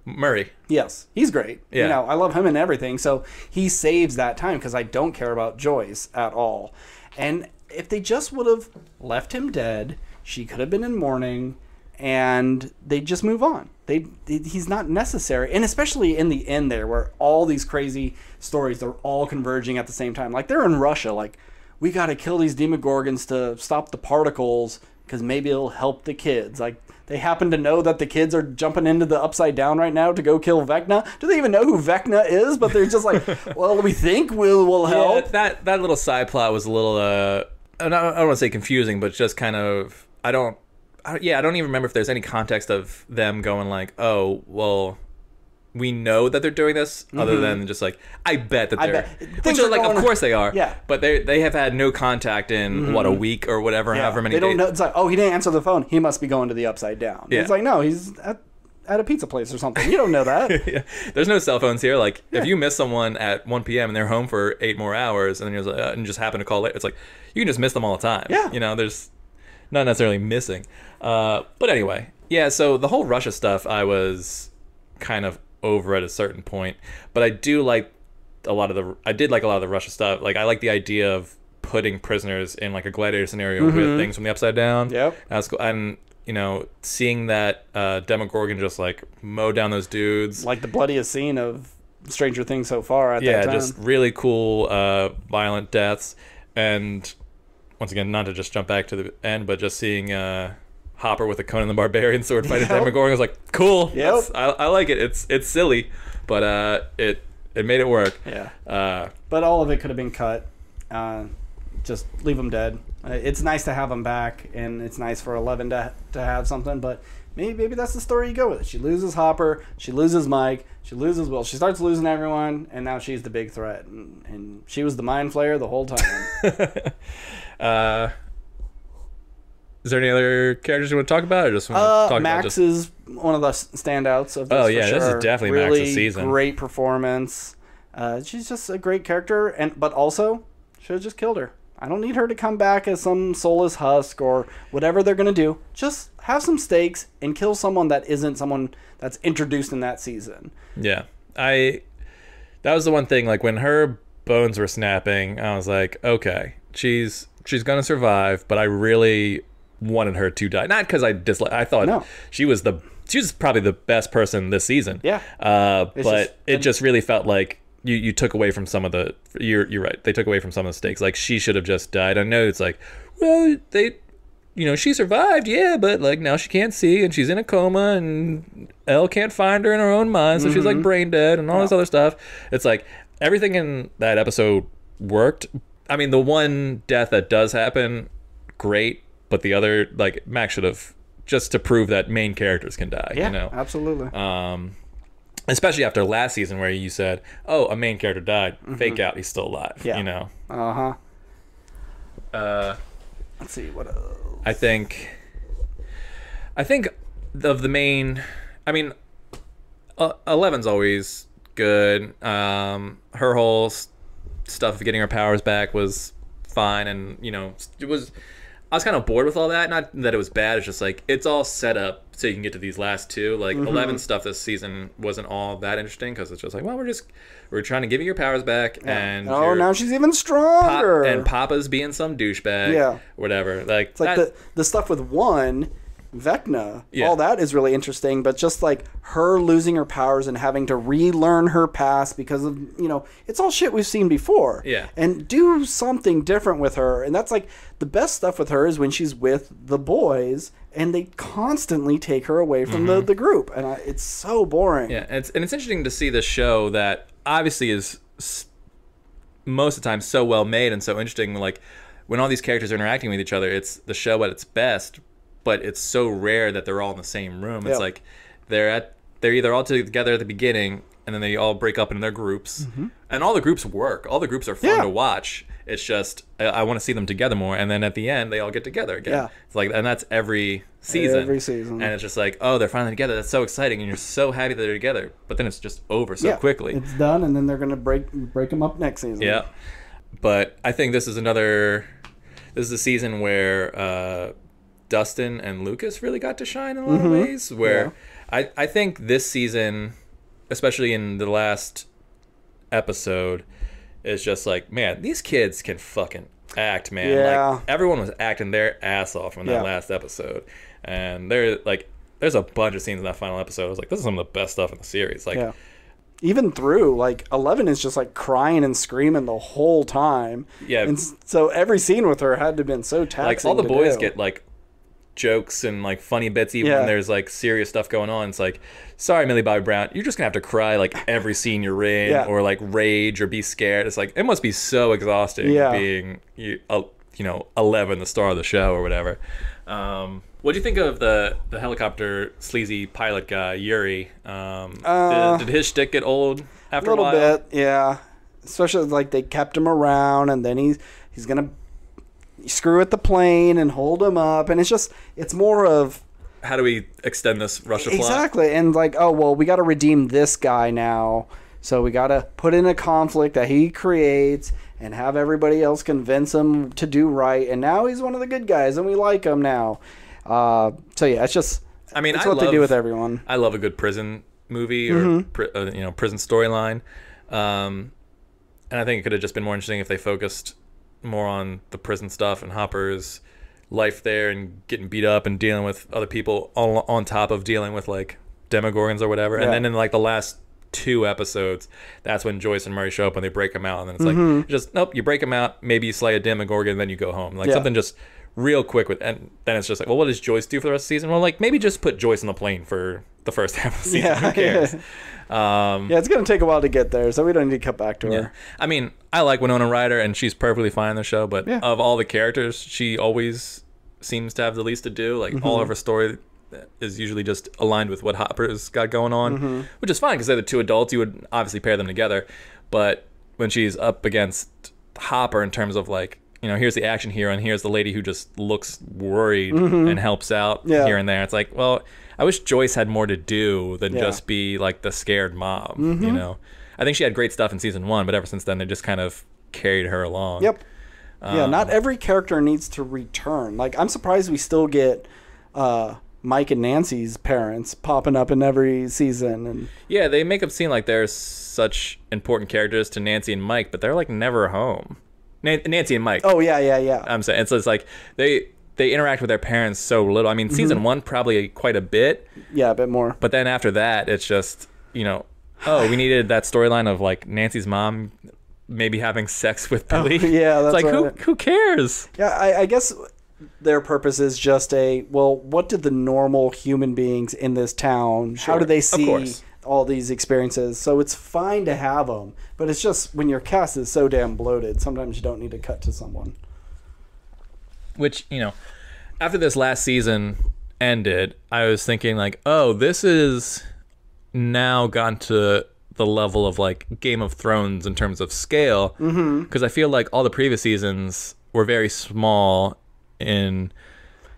Murray.
Yes, he's great.
Yeah.
I love him and everything. So he saves that time because I don't care about Joyce at all. And if they just would have left him dead, she could have been in mourning, and they just move on. He's not necessary, and especially in the end there, where all these crazy stories, they're all converging at the same time. Like they're in Russia, like we got to kill these Demogorgons to stop the particles because maybe it'll help the kids. Like they happen to know that the kids are jumping into the Upside Down right now to go kill Vecna. Do they even know who Vecna is? But they're just like, well, we think we'll help.
Yeah, that little side plot was a little, I don't want to say confusing, but just kind of, I don't even remember if there's any context of them going like, oh, well, we know that they're doing this, other than just like, I bet that they're, which are like, of course they are, but they have had no contact in what, a week or whatever, however many days.
They don't know. It's like, oh, he didn't answer the phone, he must be going to the Upside Down. It's like, no, he's at a pizza place or something. You don't know that.
There's no cell phones here. Like if you miss someone at 1 p.m. and they're home for 8 more hours, and then you're like, and just happen to call late, it's like you can just miss them all the time. There's not necessarily missing. But anyway, so the whole Russia stuff, I was kind of over at a certain point, but I did like a lot of the Russia stuff. Like I like the idea of putting prisoners in like a gladiator scenario with things from the Upside Down. That's cool. And seeing that Demogorgon just like mow down those dudes,
like the bloodiest scene of Stranger Things so far at that time.
Just really cool violent deaths. And once again, not to just jump back to the end, but just seeing Hopper with a Conan the Barbarian sword fight a Demogorgon, I was like, cool. I like it. It's silly, but it made it work.
But all of it could have been cut. Just leave them dead. It's nice to have them back, and it's nice for 11 to have something, but maybe that's the story you go with. She loses Hopper, she loses Mike, she loses Will, she starts losing everyone, and now she's the big threat, and she was the mind flayer the whole time.
Is there any other characters you want to talk about, or just want to talk
Max is one of the standouts of this.
This is definitely
really
Max's season.
Great performance. She's just a great character, but also should have just killed her. I don't need her to come back as some soulless husk or whatever they're going to do. Just have some stakes and kill someone that isn't someone that's introduced in that season.
Yeah. That was the one thing, like when her bones were snapping, I was like, okay, she's going to survive, but I really wanted her to die. Not because I thought she was probably the best person this season. But it just really felt like you took away from some of the, you're right, they took away from some of the stakes. Like she should have just died. I know it's like, well, she survived, but like now she can't see and she's in a coma and Elle can't find her in her own mind, so she's like brain dead and all this other stuff. It's like everything in that episode worked. I mean, the one death that does happen, great, but the other, like Max should have just to prove that main characters can die.
Yeah,
you know,
absolutely.
Especially after last season where you said, "Oh, a main character died. Fake out, he's still alive."
Yeah.
You know.
Let's see what else.
I think of the main. I mean, 11's always good. Her whole stuff of getting her powers back was fine, and you know, it was. I was kind of bored with all that. Not that it was bad. It's just like it's all set up so you can get to these last two. Like 11 stuff this season wasn't all that interesting because it's just like, well, we're trying to give you your powers back, and
now she's even stronger.
and Papa's being some douchebag, whatever. Like
it's like the stuff with Vecna, all that is really interesting, but just like her losing her powers and having to relearn her past because of, you know, it's all shit we've seen before.
Yeah.
And do something different with her. And that's like the best stuff with her is when she's with the boys and they constantly take her away from the group. And it's so boring.
Yeah. And it's interesting to see this show that obviously is most of the time so well made and so interesting. Like when all these characters are interacting with each other, it's the show at its best. But it's so rare that they're all in the same room. It's like they're either all together at the beginning and then they all break up into their groups. And all the groups work. All the groups are fun to watch. It's just I want to see them together more. And then at the end they all get together again. Yeah. It's like, and that's every season.
Every season.
And it's just like, oh, they're finally together. That's so exciting, and you're so happy that they're together. But then it's just over so quickly.
It's done, and then they're gonna break them up next season.
Yeah. But I think this is a season where Dustin and Lucas really got to shine in a lot of ways, where I think this season, especially in the last episode, is just like, man, these kids can fucking act, man.
Yeah.
Like everyone was acting their ass off in that last episode. And there's a bunch of scenes in that final episode. I was like, this is some of the best stuff in the series. Like
even through, like, 11 is just like crying and screaming the whole time.
Yeah.
And so every scene with her had to have been so taxing.
Like all the boys get like jokes and like funny bits even when there's like serious stuff going on. It's like, sorry, Millie Bobby Brown, you're just gonna have to cry like every scene you're in, or like rage or be scared. It's like, it must be so exhausting being you know, 11, the star of the show or whatever. What do you think of the helicopter sleazy pilot guy Yuri? Did his shtick get old after a while?
A little bit, yeah. Especially like they kept him around, and then he's gonna screw at the plane and hold him up, and it's more of,
how do we extend this Russia plot?
Exactly. And like, oh well, we got to redeem this guy now, so we got to put in a conflict that he creates and have everybody else convince him to do right, and now he's one of the good guys and we like him now. So yeah, it's just, I mean, it's what they do with everyone.
I love a good prison movie or prison storyline, and I think it could have just been more interesting if they focused more on the prison stuff and Hopper's life there and getting beat up and dealing with other people on top of dealing with like Demogorgons or whatever. And then in like the last 2 episodes, that's when Joyce and Murray show up and they break them out, and then it's like, just nope, you break them out, maybe you slay a Demogorgon, and then you go home, like something just real quick with. And then it's just like, well, what does Joyce do for the rest of the season? Well, like maybe just put Joyce on the plane for the first half of the season. Who cares?
It's gonna take a while to get there, so we don't need to cut back to her.
I mean, I like Winona Ryder and she's perfectly fine in the show, but of all the characters, she always seems to have the least to do. Like all of her story is usually just aligned with what Hopper's got going on, which is fine because they're the 2 adults. You would obviously pair them together, but when she's up against Hopper in terms of like, you know, here's the action hero and here's the lady who just looks worried and helps out here and there, it's like, well, I wish Joyce had more to do than just be like the scared mom. You know, I think she had great stuff in season 1, but ever since then they just kind of carried her along.
Not every character needs to return. Like, I'm surprised we still get Mike and Nancy's parents popping up in every season. And
they make it seem like they're such important characters to Nancy and Mike, but they're like never home. Nancy and Mike.
Oh yeah.
I'm saying it's like they interact with their parents so little. I mean, season 1 probably quite a bit.
Yeah, a bit more.
But then after that, it's just, you know, oh, we needed that storyline of like Nancy's mom maybe having sex with Billy.
That's
it's like, who cares?
Yeah, I guess their purpose is just what did the normal human beings in this town, how do they see all these experiences? So it's fine to have them, but it's just when your cast is so damn bloated, sometimes you don't need to cut to someone.
Which, you know, after this last season, ended, I was thinking like, oh, this is now gone to the level of like Game of Thrones in terms of scale, because I feel like all the previous seasons were very small in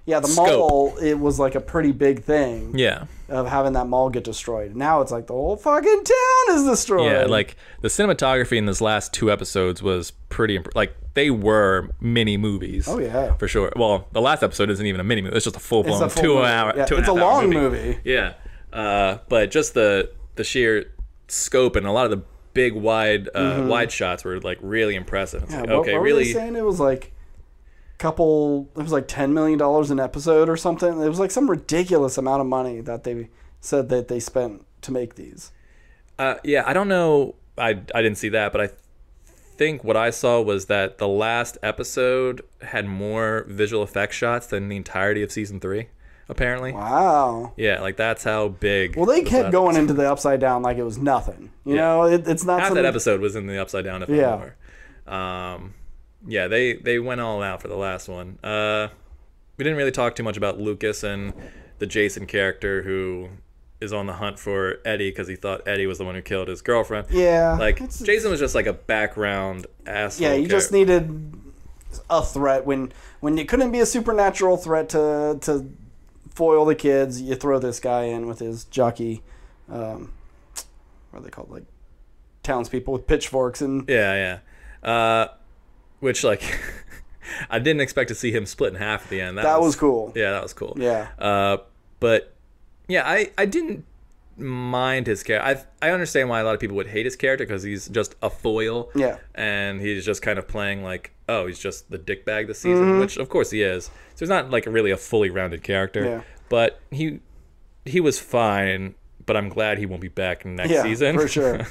the
scope.
mall, it was like a pretty big thing.
Yeah.
Of having that mall get destroyed. Now it's like the whole fucking town is destroyed.
Yeah, like the cinematography in this last 2 episodes was pretty like they were mini movies.
Oh yeah,
for sure. Well, the last episode isn't even a mini movie; it's just a full blown 2 hour.
Yeah, it's a long movie.
Yeah, but just the sheer scope and a lot of the big wide shots were like really impressive. It's like, okay,
what
really.
Were they saying it was like it was like $10 million an episode or something. It was like some ridiculous amount of money that they said that they spent to make these.
Yeah, I don't know. I didn't see that, but I think what I saw was that the last episode had more visual effects shots than the entirety of season 3, apparently.
Wow.
Yeah, like that's how big.
Well, they kept going into the Upside Down like it was nothing. You know, it's not
half that episode was in the Upside Down, if not more. Yeah, they went all out for the last one. We didn't really talk too much about Lucas and the Jason character who is on the hunt for Eddie because he thought Eddie was the one who killed his girlfriend.
Yeah.
Like, Jason was just like a background asshole.
Yeah, you just needed a threat. When you couldn't be a supernatural threat to foil the kids, you throw this guy in with his jockey, what are they called? Like, townspeople with pitchforks and...
Yeah. Which, like, I didn't expect to see him split in half at the end.
That was cool.
Yeah, that was cool.
Yeah.
But, yeah, I didn't mind his character. I understand why a lot of people would hate his character because he's just a foil.
Yeah.
And he's just kind of playing like, oh, he's just the dickbag this season, which, of course, he is. So he's not, like, really a fully rounded character.
Yeah.
But he was fine. But I'm glad he won't be back next season.
For sure.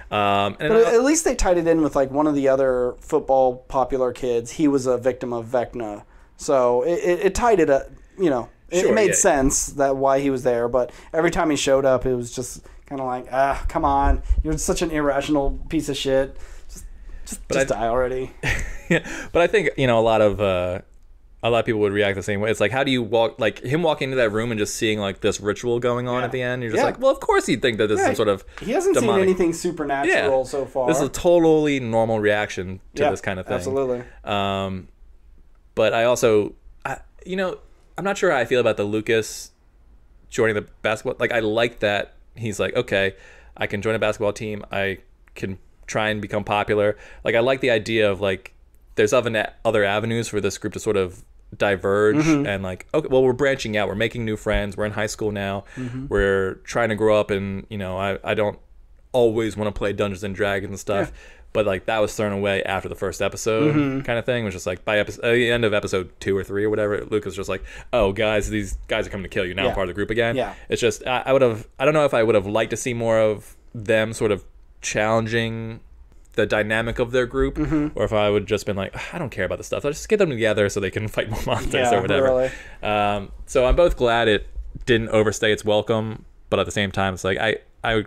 But at least they tied it in with like one of the other football popular kids. He was a victim of Vecna, so it tied it up. You know, it made sense that why he was there. But every time he showed up, it was just kind of like, come on, you're such an irrational piece of shit. Just die already.
Yeah, but I think a lot of people would react the same way. It's like, how do you walk, like him walking into that room and just seeing like this ritual going on at the end? You're just like, well, of course he'd think that this is some sort of
He hasn't
demonic...
seen anything supernatural so far.
This is a totally normal reaction to this kind of thing.
Absolutely.
But I also, I'm not sure how I feel about the Lucas joining the basketball. Like, I like that he's like, okay, I can join a basketball team. I can try and become popular. Like, I like the idea of like, there's other avenues for this group to sort of diverge and like, okay, well, we're branching out. We're making new friends. We're in high school now. We're trying to grow up, and I don't always want to play Dungeons and Dragons and stuff. Yeah. But like that was thrown away after the first episode kind of thing. It was just like by the end of episode 2 or 3 or whatever, Luke was just like, oh guys, these guys are coming to kill you. Now I'm part of the group again. Yeah. It's just, I don't know if I would have liked to see more of them sort of challenging the dynamic of their group, or if I would just been like, I don't care about this stuff. I'll just get them together so they can fight more monsters or whatever. Really. So I'm both glad it didn't overstay its welcome, but at the same time, it's like I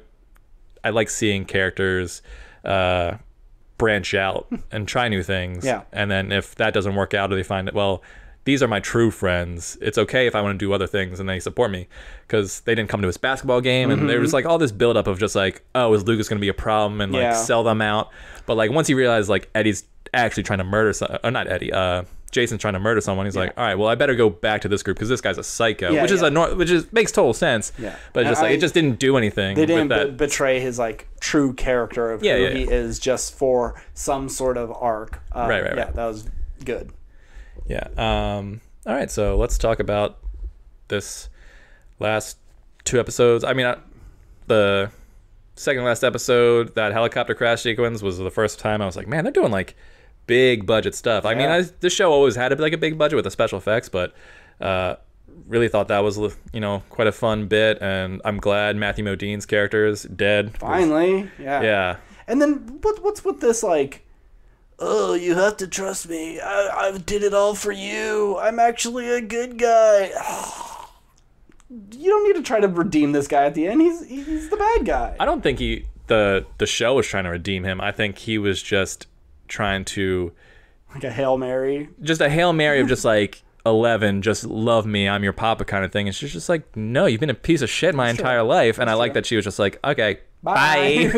like seeing characters branch out and try new things. Yeah. And then if that doesn't work out, or they find that, well, these are my true friends, it's okay if I want to do other things and they support me, because they didn't come to his basketball game and there was like all this buildup of just like, oh, is Lucas going to be a problem and like sell them out? But like once he realized like Eddie's actually trying to murder not Eddie, Jason's trying to murder someone, he's like, all right, well, I better go back to this group because this guy's a psycho, which makes total sense. Yeah. But just like it just didn't do anything.
They didn't betray his like true character of who he is just for some sort of arc. Right. Yeah, that was good.
Yeah. All right. So let's talk about this last 2 episodes. I mean, the second last episode, that helicopter crash sequence was the first time I was like, man, they're doing like big budget stuff. I mean, this show always had like a big budget with the special effects, but really thought that was quite a fun bit, and I'm glad Matthew Modine's character is dead.
Finally. Yeah. And then what's with this like? Oh, you have to trust me. I did it all for you. I'm actually a good guy. You don't need to try to redeem this guy at the end. He's the bad guy.
I don't think the show was trying to redeem him. I think he was just trying to...
Like a Hail Mary?
Just a Hail Mary of just like, 11, just love me, I'm your papa kind of thing. And she's just like, no, you've been a piece of shit my entire life. And I like that she was just like, okay, bye.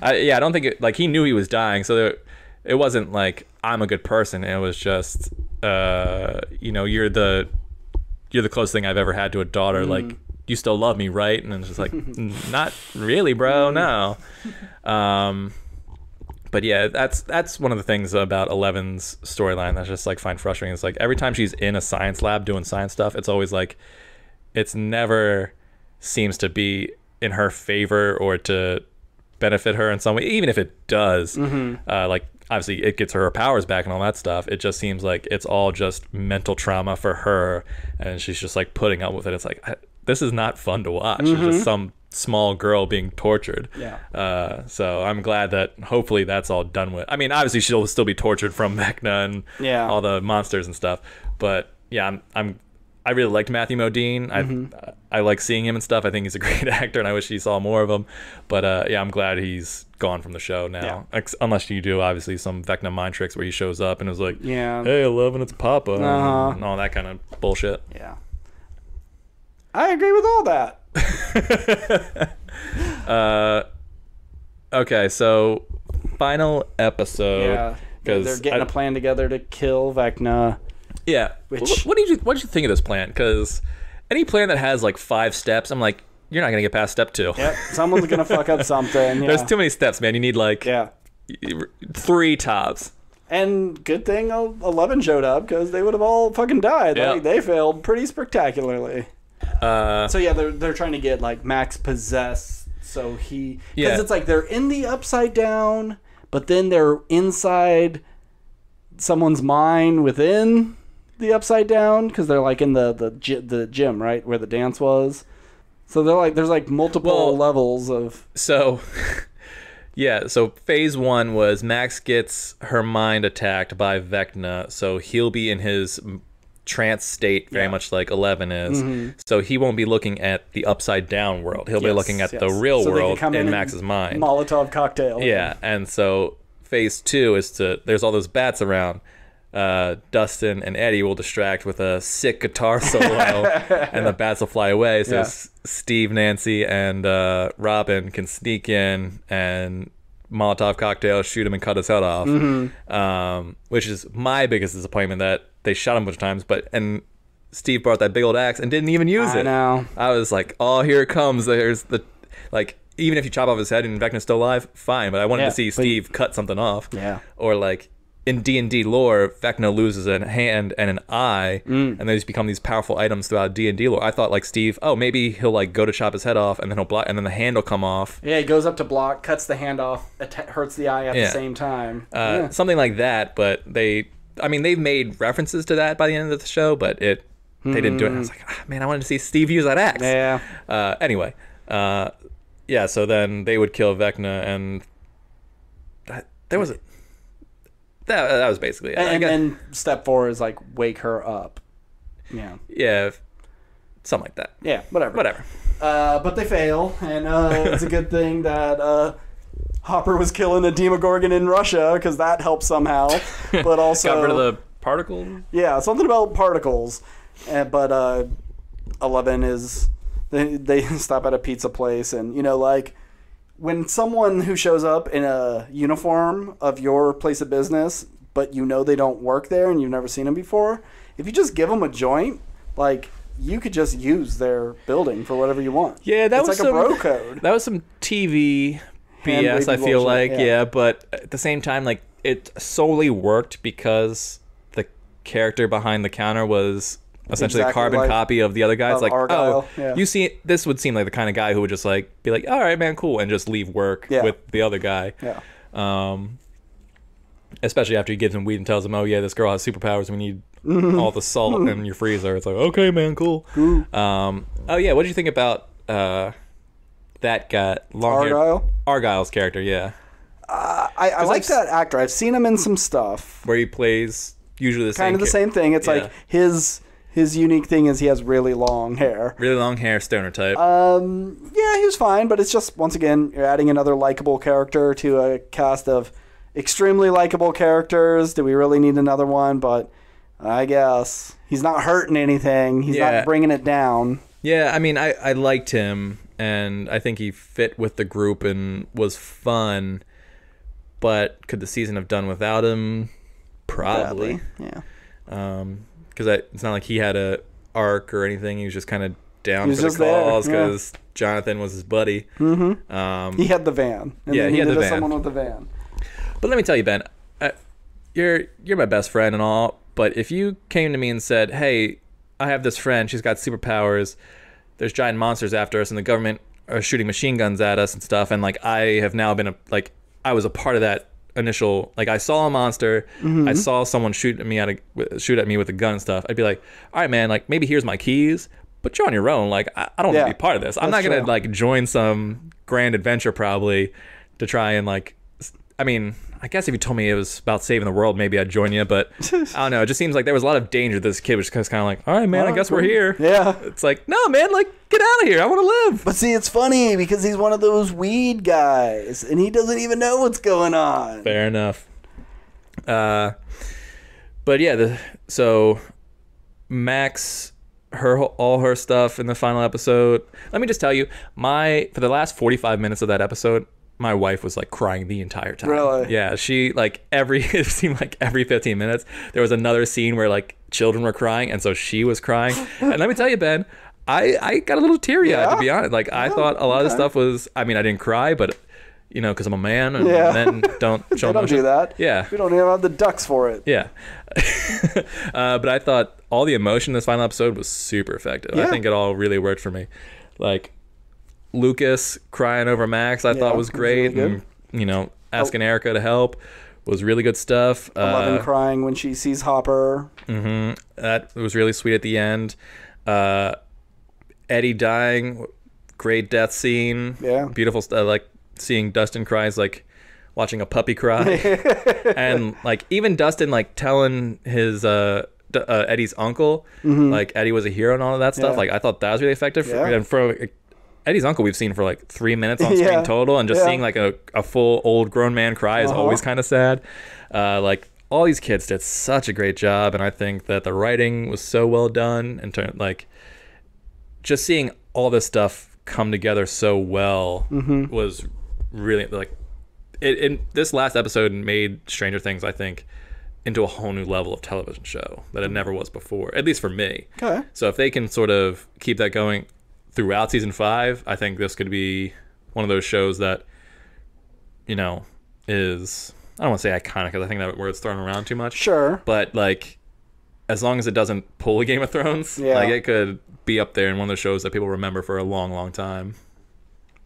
I don't think like he knew he was dying, so it wasn't like I'm a good person. It was just you're the closest thing I've ever had to a daughter. Like, you still love me, right? And it's just like, not really, bro, no. But yeah, that's one of the things about 11's storyline that's just like find frustrating. It's like every time she's in a science lab doing science stuff, it's always like, it's never seems to be in her favor or to benefit her in some way. Even if it does, like obviously it gets her powers back and all that stuff. It just seems like it's all just mental trauma for her, and she's just like putting up with it. It's like, this is not fun to watch. It's just some small girl being tortured. So I'm glad that hopefully that's all done with. I mean, obviously she'll still be tortured from Vecna and all the monsters and stuff, but yeah, I really liked Matthew Modine. I like seeing him and stuff. I think he's a great actor, and I wish he saw more of him. But yeah, I'm glad he's gone from the show now. Unless you do obviously some Vecna mind tricks where he shows up and is like, hey, 11, it's Papa, and all that kind of bullshit.
Yeah, I agree with all that.
Okay, so final episode.
Yeah, they're getting a plan together to kill Vecna.
Yeah. What did you think of this plan? Because any plan that has like 5 steps, I'm like, you're not gonna get past step 2.
Yep, someone's gonna fuck up something. Yeah.
There's too many steps, man. You need like 3 tops.
And good thing 11 showed up, because they would have all fucking died.
Yep.
Like, they failed pretty spectacularly. So yeah, they're trying to get like Max possessed, so because it's like they're in the Upside Down, but then they're inside someone's mind within the Upside Down, because they're like in the gym, right, where the dance was. So they're like, there's like multiple levels of.
So yeah, so phase 1 was Max gets her mind attacked by Vecna, so he'll be in his trance state, very much like 11 is. So he won't be looking at the Upside Down world. He'll be looking at the real world in Max's mind.
Molotov cocktail.
Yeah, and so phase 2 is there's all those bats around. Dustin and Eddie will distract with a sick guitar solo, and the bats will fly away. So Steve, Nancy, and Robin can sneak in and Molotov cocktail, shoot him, and cut his head off. Which is my biggest disappointment, that they shot him a bunch of times, and Steve brought that big old axe and didn't even use it.
I know.
I was like, oh, here it comes. There's the, like, even if you chop off his head and Vecna's still alive, fine. But I wanted to see Steve cut something off.
Yeah.
Or like in D&D lore, Vecna loses a hand and an eye, and they just become these powerful items throughout D&D lore. I thought like Steve, oh, maybe he'll like go to chop his head off, and then he'll block, and then the hand will come off.
Yeah, he goes up to block, cuts the hand off, hurts the eye at the same time.
Something like that. But they've made references to that by the end of the show, but they didn't do it. And I was like, man, I wanted to see Steve use that axe.
Yeah.
Anyway, yeah. So then they would kill Vecna, and there was that was basically it.
And then step 4 is like wake her up. Yeah.
Yeah. Something like that.
Yeah. Whatever. But they fail, and it's a good thing that Hopper was killing a Demogorgon in Russia, because that helped somehow. But also
got rid of the particle.
Yeah, something about particles. But 11 is they stop at a pizza place, and like, when someone who shows up in a uniform of your place of business, but they don't work there and you've never seen them before, if you just give them a joint, like, you could just use their building for whatever you want.
Yeah,
it's like a bro code.
That was some TV BS, I feel like. Yeah, but at the same time, like, it solely worked because the character behind the counter was essentially a carbon copy of the other guy. It's like, Argyle. You see, this would seem like the kind of guy who would just like be like, all right, man, cool, and just leave work with the other guy. Especially after he gives him weed and tells him, oh yeah, this girl has superpowers, we need all the salt in your freezer. It's like, okay, man, cool. Oh yeah, what did you think about that guy, Argyle's character? Yeah.
I like that actor. I've seen him in some stuff
where he plays usually the
kind of the same thing. It's like his unique thing is he has really long hair.
Really long hair, stoner type.
Yeah, he was fine, but it's just, once again, you're adding another likable character to a cast of extremely likable characters. Do we really need another one? But
I guess. He's not hurting anything. He's not bringing it down.
Yeah, I mean, I liked him, and I think he fit with the group and was fun, but could the season have done without him? Probably.
Yeah.
Because it's not like he had a arc or anything. He was just kind of down for the cause because Jonathan was his buddy.
Mm-hmm. He had the van. And
yeah, he had the van.
Someone with the van.
But let me tell you, Ben, you're my best friend and all, but if you came to me and said, hey, I have this friend, she's got superpowers, there's giant monsters after us, and the government are shooting machine guns at us and stuff, and like I have now been I was a part of that initial, like I saw a monster, I saw someone shoot at me with a gun and stuff, I'd be like, all right, man, like maybe here's my keys, but you're on your own. Like I don't want to be part of this. I'm not gonna like join some grand adventure probably to try and like. I mean, I guess if you told me it was about saving the world, maybe I'd join you. But I don't know. It just seems like there was a lot of danger. This kid was just kind of like, all right, man, I guess we're here.
Yeah.
It's like, no, man, like get out of here. I want to live.
But see, it's funny because he's one of those weed guys, and he doesn't even know what's going on.
Fair enough. But yeah, so Max. All her stuff in the final episode. Let me just tell you, for the last 45 minutes of that episode, my wife was like crying the entire time.
Really?
Yeah, she like it seemed like every 15 minutes there was another scene where like children were crying, and so she was crying. And let me tell you, Ben, I got a little teary-eyed to be honest. Like I thought a lot of the stuff was. I mean, I didn't cry, but you know, because I'm a man, and men don't show
they don't do that.
Yeah,
we don't even have the ducks for it.
Yeah. But I thought all the emotion in this final episode was super effective. I think it all really worked for me. Like Lucas crying over Max, I thought was great, really, and you know, asking Erica to help was really good stuff.
Eleven crying when she sees Hopper.
That was really sweet at the end. Eddie dying, great death scene. Yeah, beautiful stuff. Like seeing Dustin cries, like watching a puppy cry. And like even Dustin like telling his Eddie's uncle like Eddie was a hero and all of that stuff. Like I thought that was really effective. And for Eddie's uncle we've seen for like 3 minutes on screen total, and just seeing like a full old grown man cry is always kind of sad. Like all these kids did such a great job, and I think that the writing was so well done, and like just seeing all this stuff come together so well was really like this last episode made Stranger Things, I think, into a whole new level of television show that it never was before, at least for me. Okay. So if they can sort of keep that going throughout season 5, I think this could be one of those shows that, you know, is, I don't want to say iconic because I think that word's thrown around too much.
Sure.
But like, as long as it doesn't pull a Game of Thrones, like it could be up there in one of those shows that people remember for a long, long time.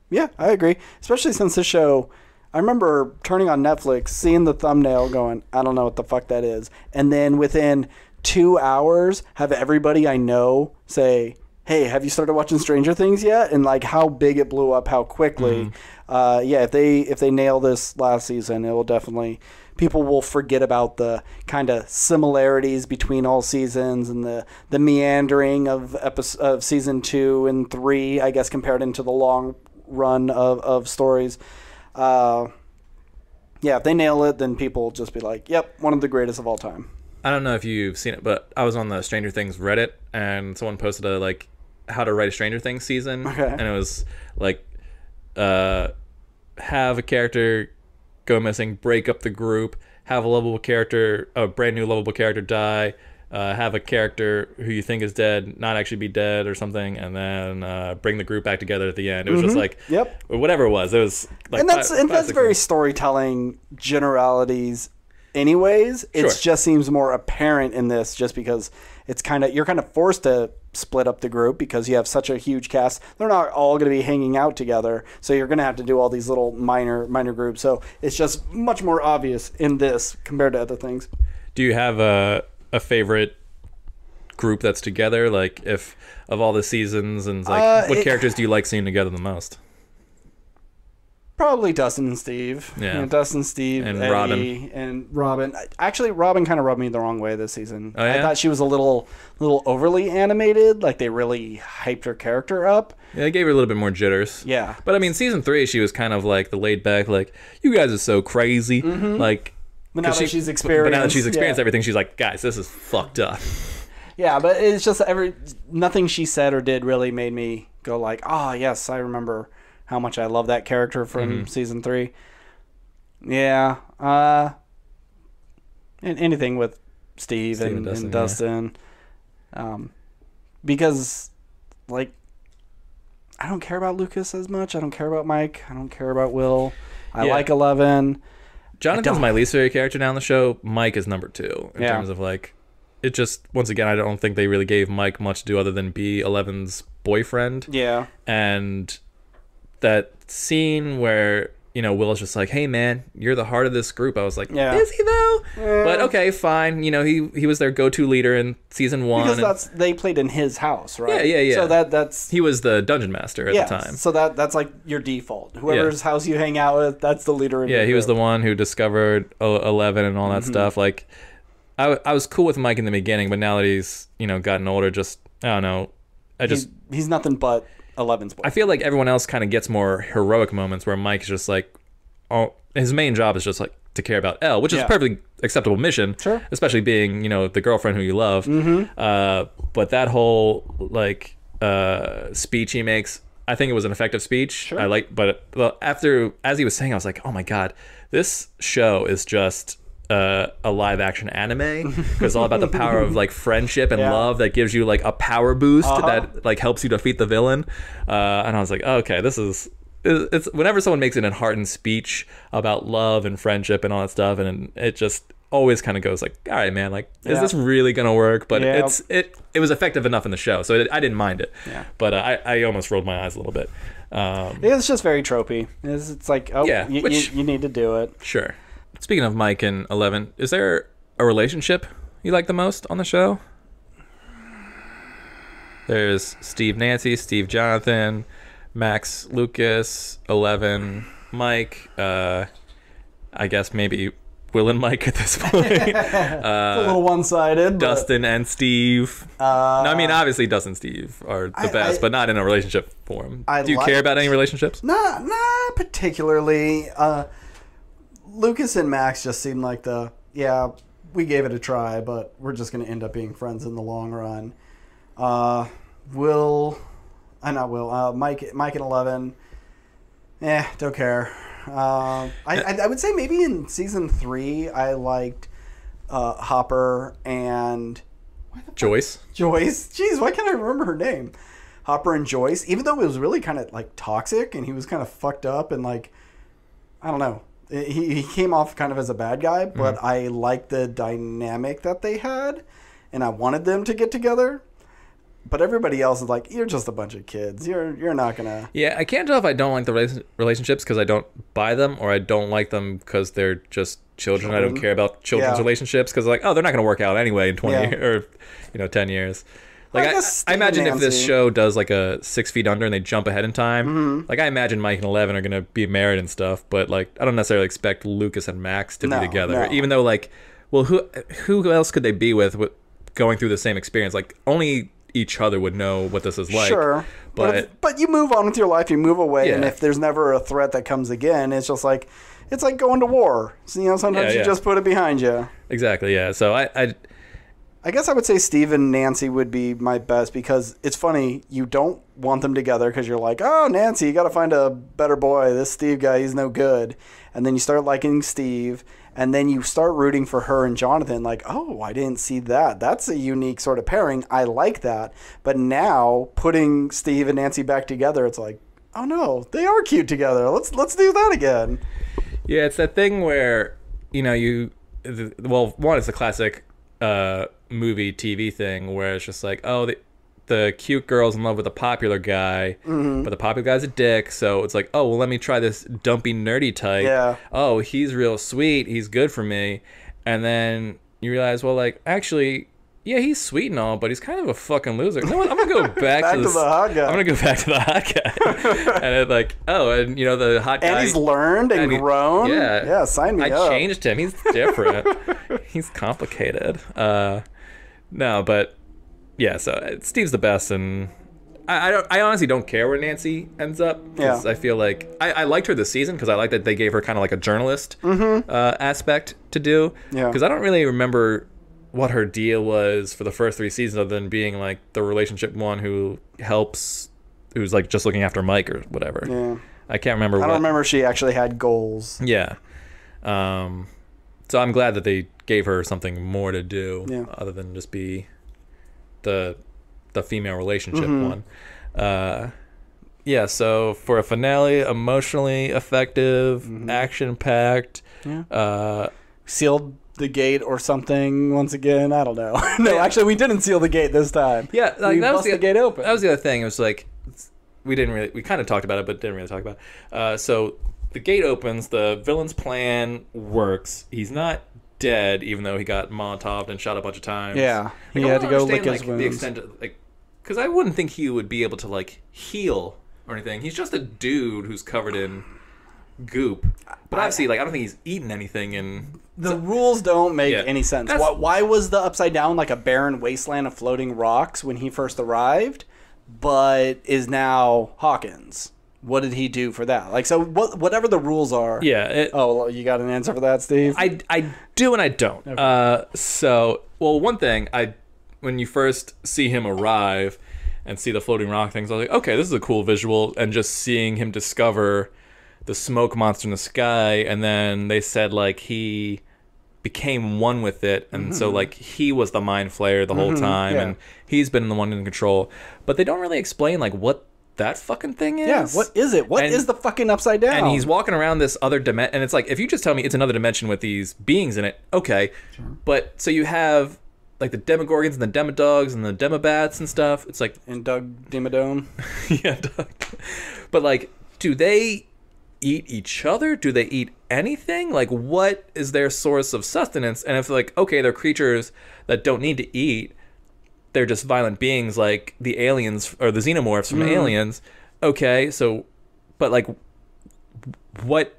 Yeah, I agree. Especially since this show, I remember turning on Netflix, seeing the thumbnail going, I don't know what the fuck that is. And then within 2 hours, have everybody I know say, hey, have you started watching Stranger Things yet? And like how big it blew up, how quickly. If they nail this last season, it will definitely, people will forget about the kind of similarities between all seasons and the meandering of season 2 and 3, I guess, compared into the long run of stories. If they nail it, then people will just be like, yep, one of the greatest of all time.
I don't know if you've seen it, but I was on the Stranger Things Reddit, and someone posted a like how to write a Stranger Things season, and it was like have a character go missing, break up the group, have a brand new lovable character die, have a character who you think is dead not actually be dead or something, and then bring the group back together at the end. It was just like whatever it was. It was like,
and that's very storytelling generalities. Anyways, it just seems more apparent in this, just because you're kind of forced to split up the group because you have such a huge cast. They're not all going to be hanging out together, so you're going to have to do all these little minor groups. So it's just much more obvious in this compared to other things.
Do you have a favorite group that's together? Like, if of all the seasons, and like, what characters do you like seeing together the most?
Probably Dustin and Steve.
Yeah.
Dustin, Steve,
and
Eddie,
Robin.
And Robin. Actually, Robin kind of rubbed me the wrong way this season.
Oh, yeah?
I thought she was a little overly animated. Like, they really hyped her character up.
Yeah, they gave her a little bit more jitters.
Yeah.
But I mean, season 3, she was kind of like the laid back, like, you guys are so crazy. Like,
But now that
But
she's experienced,
now that she's experienced everything, she's like, guys, this is fucked up.
Yeah, but it's just nothing she said or did really made me go like, oh yes, I remember how much I love that character from season 3. Yeah, and anything with Steve and Dustin, because like I don't care about Lucas as much. I don't care about Mike. I don't care about Will. I like 11.
Jonathan's my least favorite character now on the show. Mike is number 2 in terms of like. It just, once again, I don't think they really gave Mike much to do other than be 11's boyfriend.
Yeah.
And that scene where, you know, Will's just like, hey, man, you're the heart of this group. I was like, is he, though? But, okay, fine. You know, he was their go-to leader in season 1.
Because they played in his house, right?
Yeah.
So that's...
He was the dungeon master at the time.
So that's like your default. Whoever's house you hang out with, that's the leader of your
he
group.
was the one who discovered 11 and all that stuff. Like... I was cool with Mike in the beginning, but now that he's, you know, gotten older, just, I don't know.
He's nothing but 11's boy.
I feel like everyone else kind of gets more heroic moments where Mike's just like, his main job is just like to care about Elle, which is a perfectly acceptable mission. Sure. Especially being, you know, the girlfriend who you love. But that whole, like, speech he makes, I think it was an effective speech. Sure. As he was saying, I was like, oh my God, this show is just... a live action anime because it's all about the power of like friendship and love that gives you like a power boost that like helps you defeat the villain, and I was like, oh, okay, it's whenever someone makes an enheartened speech about love and friendship and all that stuff, and it just always kind of goes like, all right, man, like, is this really gonna work? But it was effective enough in the show, so I didn't mind it. But I almost rolled my eyes a little bit.
It's just very tropey. It's like, you need to do it.
Sure. Speaking of Mike and 11, is there a relationship you like the most on the show? There's Steve Nancy, Steve Jonathan, Max Lucas, 11 Mike, I guess maybe Will and Mike at this point.
It's a little one-sided.
Dustin and Steve. No, I mean, obviously Dustin and Steve are the best, but not in a relationship form. Do you care about any relationships?
Not particularly. Lucas and Max just seemed like we gave it a try, but we're just going to end up being friends in the long run. Mike and 11, don't care. I would say maybe in season 3 I liked Hopper and
Joyce.
Jeez, why can't I remember her name? Hopper and Joyce, even though it was really kind of like toxic and he was kind of fucked up and like, I don't know. He came off kind of as a bad guy, but I liked the dynamic that they had, and I wanted them to get together. But everybody else is like, you're just a bunch of kids. You're not gonna.
Yeah, I can't tell if I don't like the relationships because I don't buy them, or I don't like them because they're just children. I don't care about children's relationships because like, oh, they're not gonna work out anyway in 20 or 10 years. Like I imagine if this show does like a 6 Feet Under and they jump ahead in time, like I imagine Mike and 11 are gonna be married and stuff, but like I don't necessarily expect Lucas and Max to be together. No. Even though like, well, who else could they be with going through the same experience? Like only each other would know what this is like.
Sure, but you move on with your life, you move away, and if there's never a threat that comes again, it's just like it's like going to war. So, sometimes you just put it behind you.
Exactly. Yeah. So
I guess I would say Steve and Nancy would be my best because it's funny, you don't want them together because you're like, oh, Nancy, you got to find a better boy. This Steve guy, he's no good. And then you start liking Steve, and then you start rooting for her and Jonathan like, oh, I didn't see that. That's a unique sort of pairing. I like that. But now putting Steve and Nancy back together, it's like, oh, no, they are cute together. Let's do that again.
Yeah, it's that thing where, one, it's a classic movie TV thing where it's just like, oh, the cute girl's in love with a popular guy, but the popular guy's a dick, so it's like, oh, well, let me try this dumpy nerdy type. Yeah. Oh, he's real sweet, he's good for me. And then you realize, well, like, actually, yeah, he's sweet and all, but he's kind of a fucking loser. You know what? I'm gonna go back to the hot guy. I'm gonna go back to the hot guy. And it's like, oh, and the hot guy.
And he's learned and grown.
Yeah,
sign me up.
I changed him. He's different. He's complicated. No, but yeah. So Steve's the best, and I honestly don't care where Nancy ends up, because I feel like I liked her this season, because I like that they gave her kind of like a journalist aspect to do.
Yeah.
Because I don't really remember what her deal was for the first 3 seasons, other than being like the relationship one who's like just looking after Mike or whatever.
Yeah.
I can't remember.
I don't remember she actually had goals.
Yeah. So I'm glad that they gave her something more to do, other than just be the female relationship one. So for a finale, emotionally effective, action-packed.
Sealed the gate or something once again. I don't know. No, actually, we didn't seal the gate this time.
Yeah, like,
we
that was
busted the gate open.
That was the other thing. It was like, we kind of talked about it, but didn't really talk about it. So the gate opens, the villain's plan works. He's not dead, even though he got Molotov'd and shot a bunch of times.
Yeah,
Like,
he
I
had to
don't
go lick
understand,
his
like,
wounds.
the extent of, like, because I wouldn't think he would be able to like heal or anything. He's just a dude who's covered in goop. But obviously, like, I don't think he's eaten anything. And
the rules don't make any sense. Why was the Upside Down like a barren wasteland of floating rocks when he first arrived, but is now Hawkins? What did he do for that? Like, so whatever the rules are.
Yeah.
Well, you got an answer for that, Steve?
I do and I don't. Okay. One thing, when you first see him arrive and see the floating rock things, I was like, okay, this is a cool visual. And just seeing him discover the smoke monster in the sky, and then they said like he became one with it, and so like he was the mind flayer the whole time, and he's been the one in control. But they don't really explain like what that fucking thing is.
Yeah, what is it? What is the fucking Upside Down?
And he's walking around this other dimension, and it's like, if you just tell me it's another dimension with these beings in it, okay. Sure. But so you have like the Demogorgons and the Demodogs and the Demobats and stuff. It's like,
and Doug Demodome.
Yeah, Doug. But like, do they eat each other? Do they eat anything? Like, what is their source of sustenance? And if like, okay, they're creatures that don't need to eat, they're just violent beings like the aliens or the xenomorphs from Aliens. Okay, so, but like, what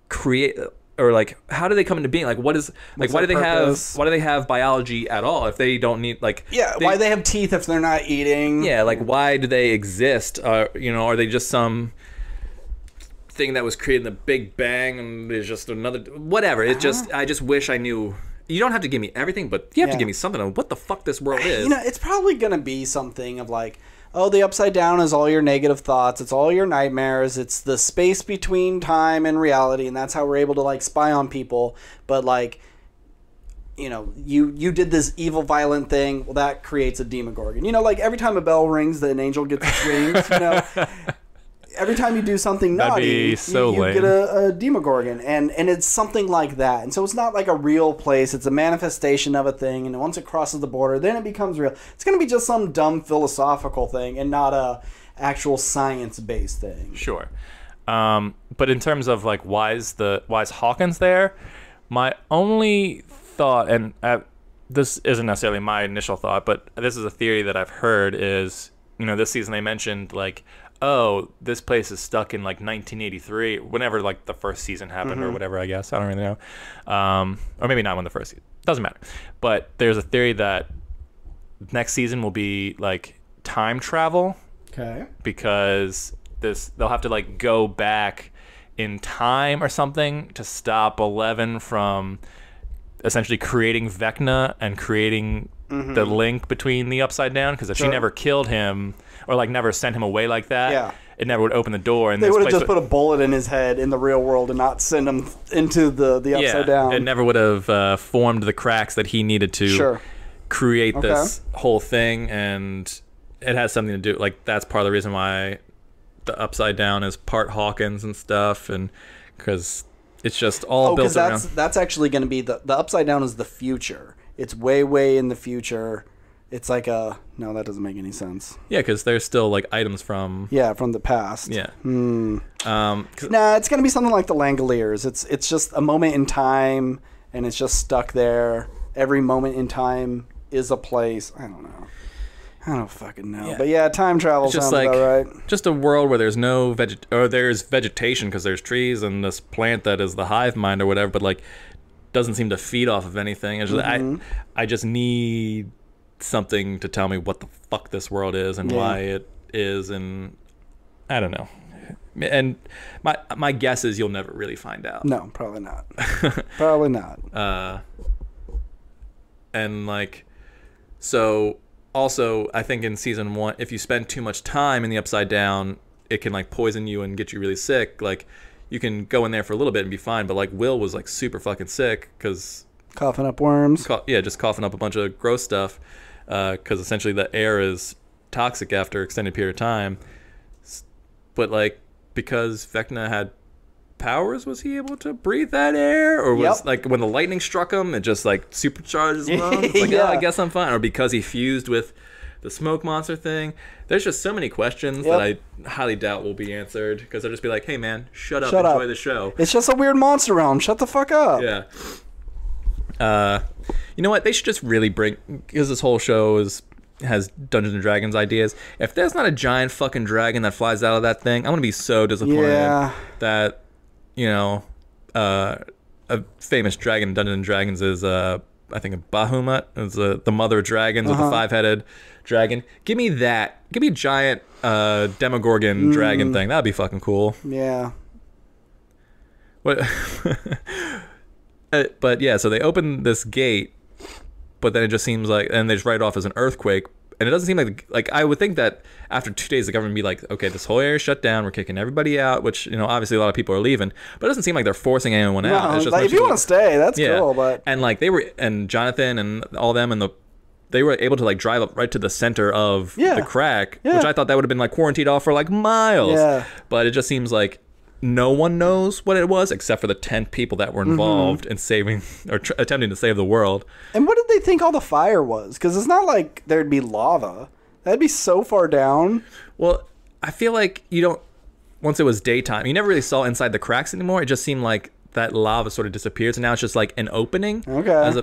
create, or like, how do they come into being? Like, what is, like, why do they have biology at all if they don't need, like,
why do they have teeth if they're not eating?
Yeah, like, why do they exist? You know, are they just some thing that was created in the Big Bang and there's just another, whatever. It just, I just wish I knew. You don't have to give me everything, but you have to give me something on what the fuck this world is.
You know, it's probably going to be something of like, oh, the Upside Down is all your negative thoughts. It's all your nightmares. It's the space between time and reality, and that's how we're able to, like, spy on people. But, like, you know, you did this evil, violent thing. Well, that creates a Demogorgon. You know, like, every time a bell rings, an angel gets its wings, you know. Every time you do something naughty, you get a Demogorgon, and it's something like that. And so it's not like a real place. It's a manifestation of a thing, and once it crosses the border, then it becomes real. It's going to be just some dumb philosophical thing and not a actual science-based thing.
Sure. But in terms of, like, why is Hawkins there? My only thought, and this isn't necessarily my initial thought, but this is a theory that I've heard is, you know, this season they mentioned, like, oh, this place is stuck in like 1983, whenever like the first season happened or whatever, I guess. I don't really know. Or maybe not when the first season. Doesn't matter. But there's a theory that next season will be like time travel.
Okay.
Because they'll have to like go back in time or something to stop Eleven from essentially creating Vecna and creating the link between the Upside Down, because if she never killed him or like never sent him away like that, it never would open the door. And
they would have just put a bullet in his head in the real world and not send him into the Upside Down.
It never would have formed the cracks that he needed to create this whole thing, and it has something to do, like, that's part of the reason why the Upside Down is part Hawkins and stuff, and because it's just all built around.
That's actually going to be the Upside Down is the future. It's way, way in the future. It's like no, that doesn't make any sense.
Yeah, because there's still like items from
the past.
Yeah.
Nah, it's gonna be something like the Langoliers. It's just a moment in time, and it's just stuck there. Every moment in time is a place. I don't know. I don't fucking know. But yeah, time travel sounds
like,
about right.
Just a world where there's no there's vegetation because there's trees and this plant that is the hive mind or whatever, but like doesn't seem to feed off of anything. It's just, I just need something to tell me what the fuck this world is and why it is, and I don't know. And my guess is you'll never really find out.
No, probably not. Probably not.
And like, so also I think in season 1, if you spend too much time in the Upside Down, it can like poison you and get you really sick. Like, you can go in there for a little bit and be fine, but like Will was like super fucking sick because
coughing up worms.
Just coughing up a bunch of gross stuff because essentially the air is toxic after extended period of time. But like, because Vecna had powers, was he able to breathe that air, or was like when the lightning struck him, it just like supercharged his lungs? Like, oh, I guess I'm fine. Or because he fused with the smoke monster thing. There's just so many questions that I highly doubt will be answered, because they'll just be like, hey man, shut up, enjoy the show.
It's just a weird monster realm. Shut the fuck up.
Yeah. You know what? They should just really bring, because this whole show has Dungeons and Dragons ideas. If there's not a giant fucking dragon that flies out of that thing, I'm gonna be so disappointed that, you know, a famous dragon in Dungeons and Dragons is I think a Bahamut is the mother of dragons with the 5-headed dragon. Give me that. Give me a giant Demogorgon dragon thing. That'd be fucking cool.
Yeah.
What? But yeah, so they open this gate, but then it just seems like, and they just write it off as an earthquake. And it doesn't seem like I would think that after 2 days the government would be like, okay, this whole area is shut down, we're kicking everybody out, which, you know, obviously a lot of people are leaving, but it doesn't seem like they're forcing anyone out. It's just
like, if you want to stay, that's cool. But
and like and Jonathan and all them and they were able to like drive up right to the center of the crack, which I thought that would have been like quarantined off for like miles. Yeah. But it just seems like no one knows what it was except for the 10 people that were involved in saving or attempting to save the world.
And what did they think all the fire was? Because it's not like there'd be lava. That'd be so far down.
Well, I feel like once it was daytime, you never really saw inside the cracks anymore. It just seemed like that lava sort of disappeared. So now it's just like an opening. Okay.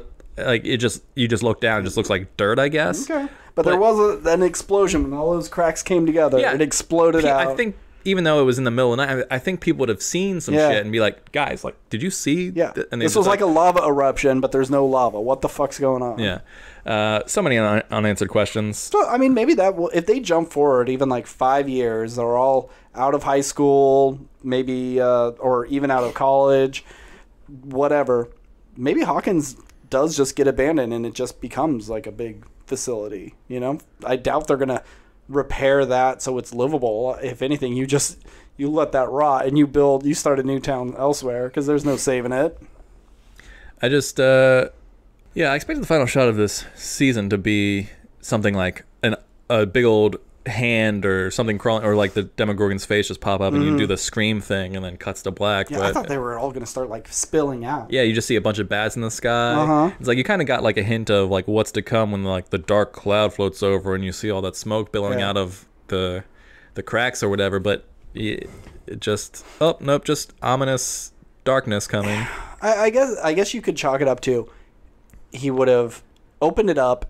You just look down, it just looks like dirt, I guess.
Okay. But there was an explosion when all those cracks came together. Yeah, it exploded out.
I think even though it was in the middle of the night, I think people would have seen some shit and be like, guys, like, did you see?
Yeah. And this was like a lava eruption, but there's no lava. What the fuck's going on?
Yeah. So many unanswered questions.
So, I mean, maybe if they jump forward even like 5 years, they're all out of high school, maybe, or even out of college, whatever. Maybe Hawkins does just get abandoned and it just becomes like a big facility, you know? I doubt they're going to repair that so it's livable. If anything, you let that rot and you start a new town elsewhere, because there's no saving it.
I just I expected the final shot of this season to be something like a big old hand or something crawling, or like the Demogorgon's face just pop up and you do the scream thing and then cuts to black.
Yeah, I thought they were all going to start like spilling out.
Yeah, you just see a bunch of bats in the sky. It's like you kind of got like a hint of like what's to come when like the dark cloud floats over and you see all that smoke billowing out of the cracks or whatever, but it just just ominous darkness coming.
I guess you could chalk it up to, he would have opened it up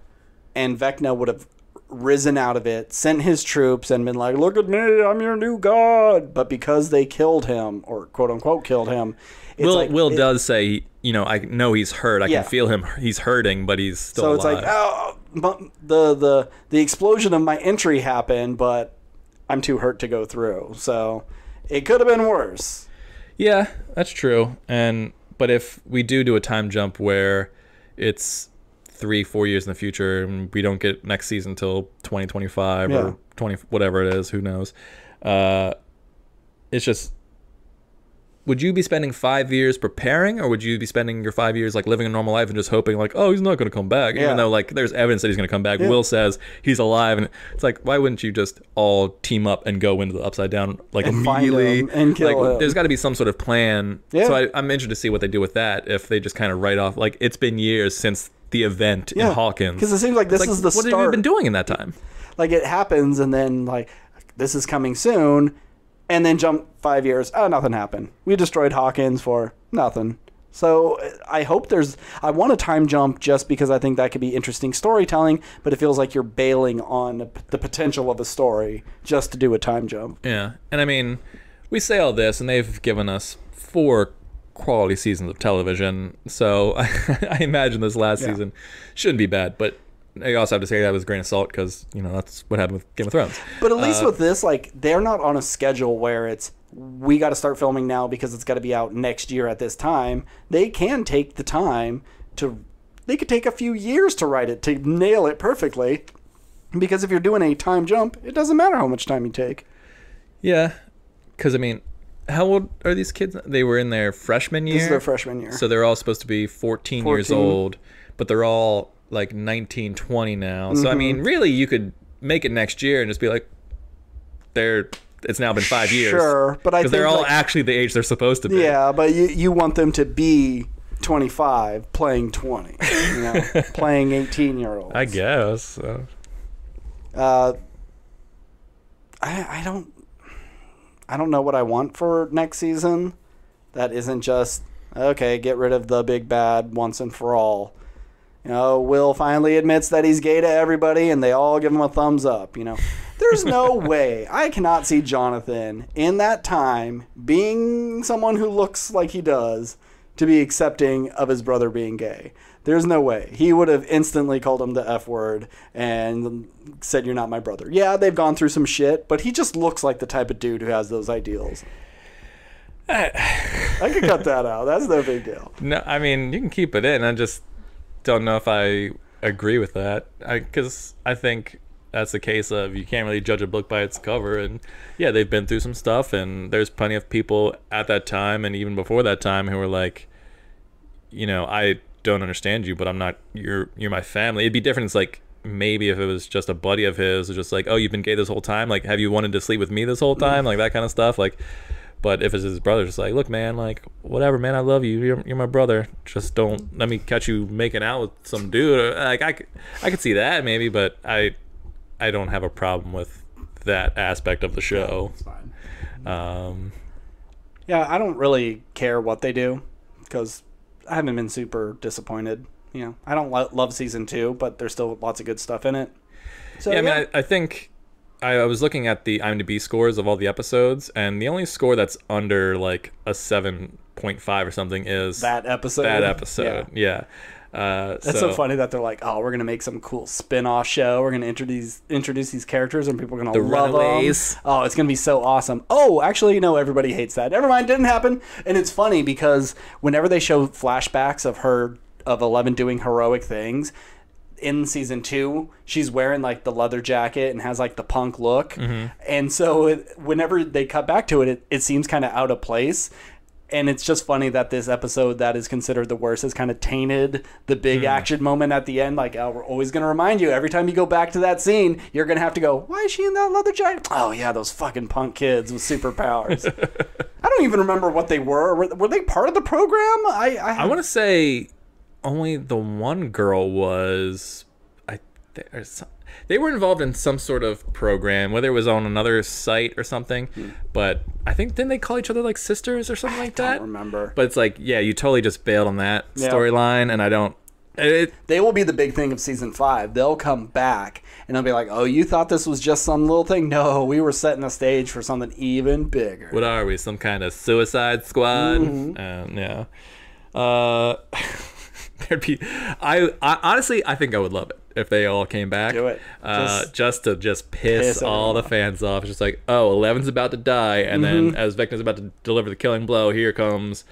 and Vecna would have risen out of it, sent his troops, and been like, look at me, I'm your new god. But because they killed him, or quote unquote killed him,
Will does say, you know, I know he's hurt, I can feel him, he's hurting, but he's still alive. So it's like, oh, the explosion of my entry happened, but I'm too hurt to go through. So it could have been worse. Yeah, that's true. But if we do a time jump where it's 3-4 years in the future and we don't get next season until 2025 or 20 whatever it is, who knows, it's just, would you be spending 5 years preparing, or would you be spending your 5 years like living a normal life and just hoping like, oh, he's not going to come back, even though like there's evidence that he's going to come back? Will says he's alive, and it's like, why wouldn't you just all team up and go into the Upside Down like and immediately
and kill him?
There's got to be some sort of plan. So I'm interested to see what they do with that, if they just kind of write off like it's been years since the event in Hawkins,
because it seems like this is the start.
What have you been doing in that time?
Like, it happens and then like, this is coming soon, and then jump 5 years, nothing happened, we destroyed Hawkins for nothing. So I want a time jump just because I think that could be interesting storytelling, but it feels like you're bailing on the potential of a story just to do a time jump.
Yeah. And I mean, we say all this and they've given us 4 quality seasons of television, so I imagine this last season shouldn't be bad. But I also have to say that with a grain of salt because, you know, that's what happened with Game of Thrones.
But at least with this, like, they're not on a schedule where it's, we got to start filming now because it's got to be out next year at this time. They can take the time to, they could take a few years to write it, to nail it perfectly. Because if you're doing a time jump, it doesn't matter how much time you take.
Yeah, because, I mean, how old are these kids? They were in their freshman year?
This is their freshman year.
So they're all supposed to be 14 years old, but they're all like 19, 20 now. So, I mean, really, you could make it next year and just be like, it's now been 5 years.
Sure, but I think
they're all actually the age they're supposed to be.
Yeah, but you want them to be 25 playing 20, you know, playing 18-year-olds.
I guess. So.
I don't know what I want for next season. That isn't just, okay, get rid of the big bad once and for all. You know, Will finally admits that he's gay to everybody and they all give him a thumbs up, you know. There's no way. I cannot see Jonathan in that time being someone who looks like he does to be accepting of his brother being gay. There's no way. He would have instantly called him the F word and said, "You're not my brother." Yeah, they've gone through some shit, but he just looks like the type of dude who has those ideals. I could cut that out. That's no big deal.
No, I mean, you can keep it in. I just don't know if I agree with that. Because I think that's the case of you can't really judge a book by its cover. And yeah, they've been through some stuff, and there's plenty of people at that time and even before that time who were like, you know, I don't understand you, but I'm not, you're my family. It'd be different. It's like, maybe if it was just a buddy of his, or just like, oh, you've been gay this whole time? Like, have you wanted to sleep with me this whole time? Like, that kind of stuff. Like, but if it's his brother, just like, look, man, like, whatever, man, I love you. You're my brother. Just don't let me catch you making out with some dude. Like, I could see that maybe, but I don't have a problem with that aspect of the show.
It's fine. Yeah, I don't really care what they do because I haven't been super disappointed. You know, I don't love season 2, but there's still lots of good stuff in it. So,
yeah, I mean, I think I was looking at the IMDb scores of all the episodes, and the only score that's under like a 7.5 or something is
that episode.
That episode, yeah.
That's so funny that they're like, oh, we're gonna make some cool spin-off show. We're gonna introduce these characters, and people are gonna love them. Oh, it's gonna be so awesome. Oh, actually, no, everybody hates that. Never mind, didn't happen. And it's funny because whenever they show flashbacks of Eleven doing heroic things in season 2, she's wearing like the leather jacket and has like the punk look, and so whenever they cut back to it, it seems kind of out of place. And it's just funny that this episode that is considered the worst has kind of tainted the big action moment at the end. Like, oh, we're always going to remind you, every time you go back to that scene, you're going to have to go, why is she in that leather jacket? Oh, yeah, those fucking punk kids with superpowers. I don't even remember what they were. Were they part of the program?
I want to say only the one girl was... They were involved in some sort of program, whether it was on another site or something. But I think, didn't they call each other like sisters or something like that? I
don't remember.
But it's like, yeah, you totally just bailed on that storyline, and I don't...
They will be the big thing of season 5. They'll come back, and they'll be like, oh, you thought this was just some little thing? No, we were setting the stage for something even bigger.
What are we, some kind of Suicide Squad? Yeah. There'd be... I honestly, I think I would love it if they all came back.
Do it.
Just to piss all the fans off. It's just like, oh, Eleven's about to die, and then as Vecna's about to deliver the killing blow, here comes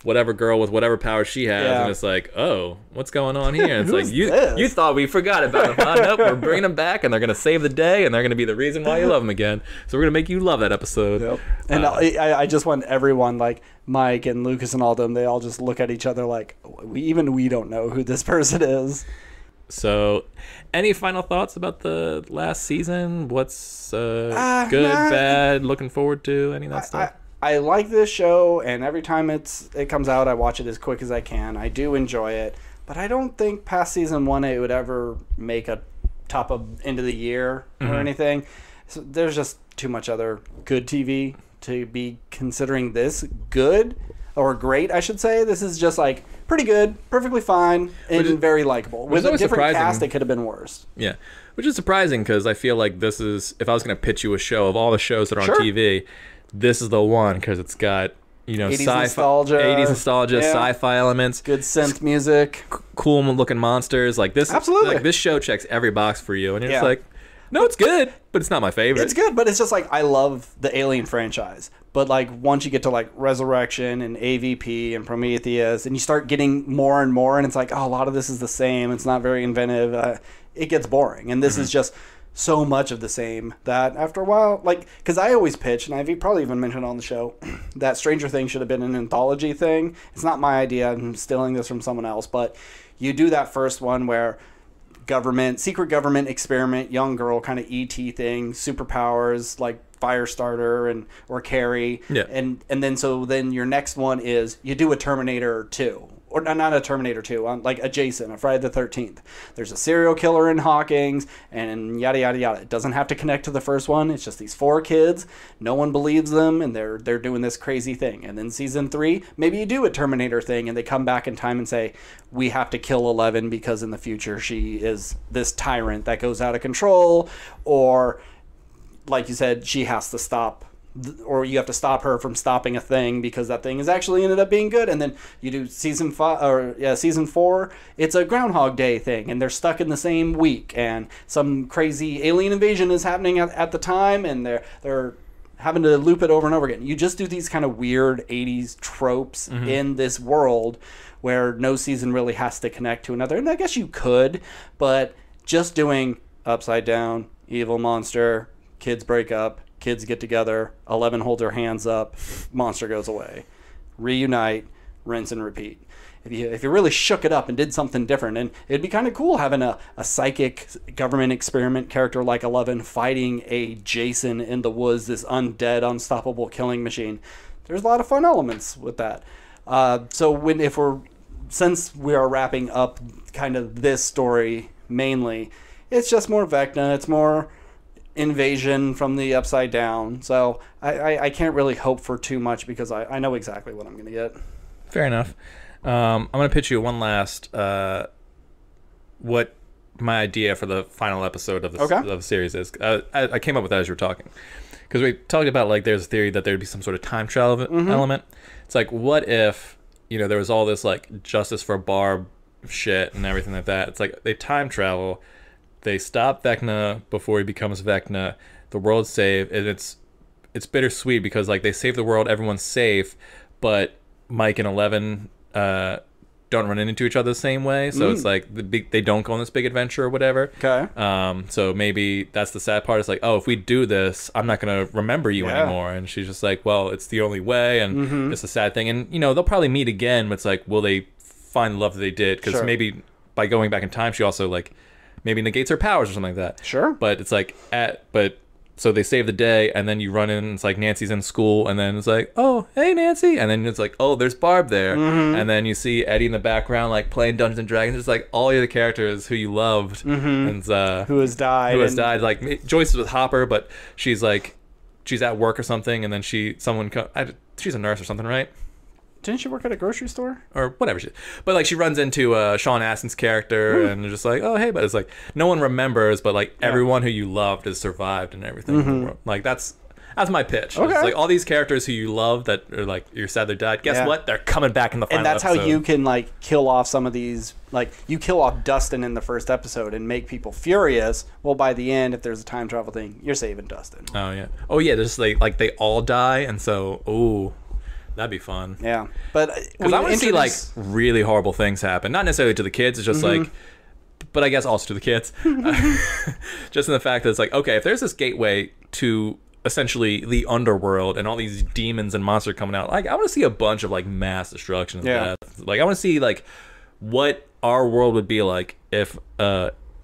whatever girl with whatever power she has, and it's like, oh, what's going on here? And it's like, you thought we forgot about them, huh? Nope, we're bringing them back, and they're gonna save the day, and they're gonna be the reason why you love them again. So we're gonna make you love that episode.
Yep. And I just want everyone, like Mike and Lucas and all them, they all just look at each other like, we don't know who this person is.
So, any final thoughts about the last season? What's good, bad, looking forward to, any of that stuff?
I like this show, and every time it comes out, I watch it as quick as I can. I do enjoy it, but I don't think past season 1 it would ever make a top of end of the year or anything. So there's just too much other good TV to be considering this good or great, I should say. This is just like pretty good, perfectly fine, and very likable. With a different cast, it could have been worse.
Yeah, which is surprising because I feel like this is, if I was going to pitch you a show of all the shows that are on TV, this is the one because it's got, you know,
80s
sci-fi,
nostalgia.
80s nostalgia,
Yeah.
sci-fi elements,
Good synth music.
cool looking monsters. Like this,
Absolutely.
like this show checks every box for you, and you're
Yeah.
just like, no, it's good, but it's not my favorite.
It's good, but it's just like I love the Alien franchise. But like once you get to like Resurrection and AVP and Prometheus, and you start getting more and more, and it's like, oh, a lot of this is the same. It's not very inventive. It gets boring, and this is just so much of the same that after a while, like, because I always pitch, and I've probably even mentioned on the show that Stranger Things should have been an anthology thing. It's not my idea. I'm stealing this from someone else, but you do that first one where secret government experiment, young girl kind of ET thing, superpowers like Firestarter or Carrie,
Yeah.
and then your next one is you do a Terminator 2. Or not a Terminator 2, like adjacent, a Friday the 13th. There's a serial killer in Hawkins, and yada, yada, yada. It doesn't have to connect to the first one. It's just these 4 kids. No one believes them, and they're doing this crazy thing. And then season 3, maybe you do a Terminator thing, and they come back in time and say, we have to kill 11 because in the future she is this tyrant that goes out of control. Or, like you said, she has to stop, or you have to stop her from stopping a thing because that thing has actually ended up being good. And then you do season 4, it's a Groundhog Day thing, and they're stuck in the same week, and some crazy alien invasion is happening at the time, and they're having to loop it over and over again. You just do these kind of weird 80s tropes in this world where no season really has to connect to another. And I guess you could, but just doing upside down, evil monster, kids break up, kids get together, 11 holds her hands up, monster goes away. Reunite, rinse and repeat. If you really shook it up and did something different, and it'd be kind of cool having a psychic government experiment character like 11 fighting a Jason in the woods, this undead, unstoppable killing machine. There's a lot of fun elements with that. Since we are wrapping up kind of this story mainly, it's just more Vecna, it's more invasion from the upside down. So I can't really hope for too much because I know exactly what I'm going to get.
Fair enough. I'm going to pitch you one last what my idea for the final episode of the series is. I came up with that as you were talking. Because we talked about, like, there's a theory that there'd be some sort of time travel element. It's like, what if, there was all this, like, justice for Barb shit and everything like that. It's like they time travel. They stop Vecna before he becomes Vecna. The world's saved, and it's bittersweet because, like, they save the world, everyone's safe, but Mike and 11 don't run into each other the same way. So it's like they don't go on this big adventure or whatever.
Okay.
So maybe that's the sad part. It's like, oh, if we do this, I'm not gonna remember you anymore. And she's just like, well, it's the only way, and it's a sad thing. And they'll probably meet again, but it's like, will they find the love that they did? Because maybe by going back in time, she also, like, maybe negates her powers or something like that.
Sure.
But it's like so they save the day, and then you run in, it's like Nancy's in school, and then it's like, oh, hey, Nancy. And then it's like, oh, there's Barb there. And then you see Eddie in the background, like, playing Dungeons & Dragons. It's like all the other characters who you loved. And
who has died.
Like, Joyce is with Hopper, but she's at work or something, and then she's a nurse or something, right?
Didn't she work at a grocery store?
Or whatever. But, like, she runs into Sean Astin's character, and they're just like, oh, hey, but it's like, no one remembers, but, like, everyone who you loved has survived and everything. In the world. Like, that's my pitch.
Okay.
It's like, all these characters who you love that are, like, you're sad they died, guess what? They're coming back in the final episode.
And that's how you can, like, kill off some of these, like, you kill off Dustin in the first episode and make people furious. Well, by the end, if there's a time travel thing, you're saving Dustin.
Oh, yeah, there's, like, they all die, and so, ooh. That'd be fun.
Yeah. But
because I want to see, like, really horrible things happen. Not necessarily to the kids. It's just like, but I guess also to the kids. Just in the fact that it's like, okay, if there's this gateway to essentially the underworld and all these demons and monsters coming out, like, I want to see a bunch of, like, mass destruction and death. Like, I want to see, like, what our world would be like if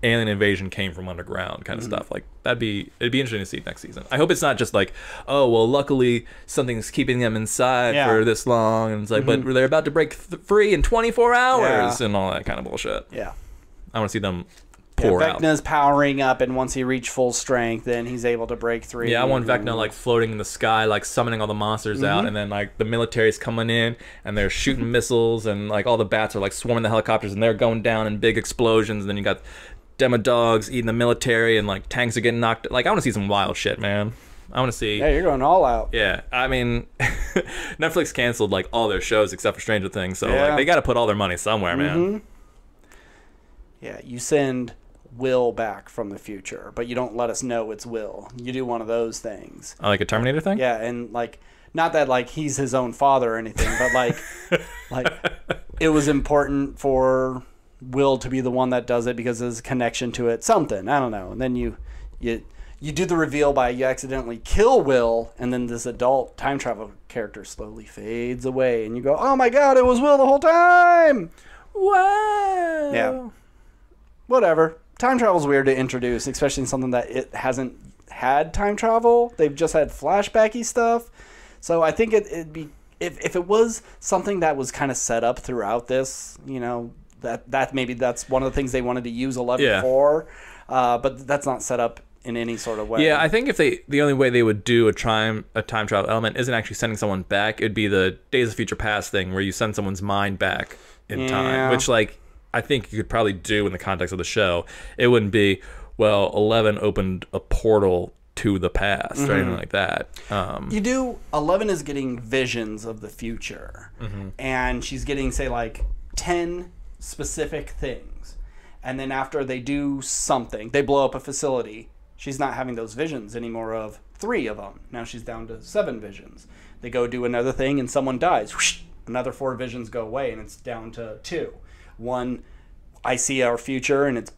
alien invasion came from underground kind of stuff. Like, it'd be interesting to see next season. I hope it's not just like, oh, well, luckily something's keeping them inside for this long, and it's like, but they're about to break free in 24 hours and all that kind of bullshit. I want to see them pour out.
Vecna's powering up, and once he reached full strength, then he's able to break through.
I want Vecna, like, floating in the sky, like, summoning all the monsters out, and then, like, the military's coming in, and they're shooting missiles, and, like, all the bats are, like, swarming the helicopters, and they're going down in big explosions, and then you got Demodogs eating the military, and, like, tanks are getting knocked. Like, I want to see some wild shit, man. I want to see.
Yeah, you're going all out.
Yeah, I mean, Netflix canceled like all their shows except for Stranger Things, so
Yeah.
like they got to put all their money somewhere, man.
Yeah, you send Will back from the future, but you don't let us know it's Will. You do one of those things.
Like a Terminator thing.
Yeah, and like not that like he's his own father or anything, but like it was important for Will to be the one that does it because of his connection to it. Something, I don't know. And then you do the reveal by you accidentally kill Will, and then this adult time travel character slowly fades away, and you go, "Oh my God, it was Will the whole time!"
Wow.
Yeah. Whatever. Time travel's weird to introduce, especially in something that it hasn't had time travel. They've just had flashbacky stuff. So I think it'd be if it was something that was kind of set up throughout this, you know, that maybe that's one of the things they wanted to use 11 for. But that's not set up in any sort of way.
Yeah, I think if the only way they would do a time travel element isn't actually sending someone back, it'd be the Days of Future Past thing where you send someone's mind back in time, which like I think you could probably do in the context of the show. It wouldn't be, well, 11 opened a portal to the past or anything like that.
You do. 11 is getting visions of the future, and she's getting, say, like 10 specific things, and then after they do something, they blow up a facility. She's not having those visions anymore of 3 of them. Now she's down to 7 visions. They go do another thing, and someone dies. Whoosh, another 4 visions go away, and it's down to 2. One, I see our future and it's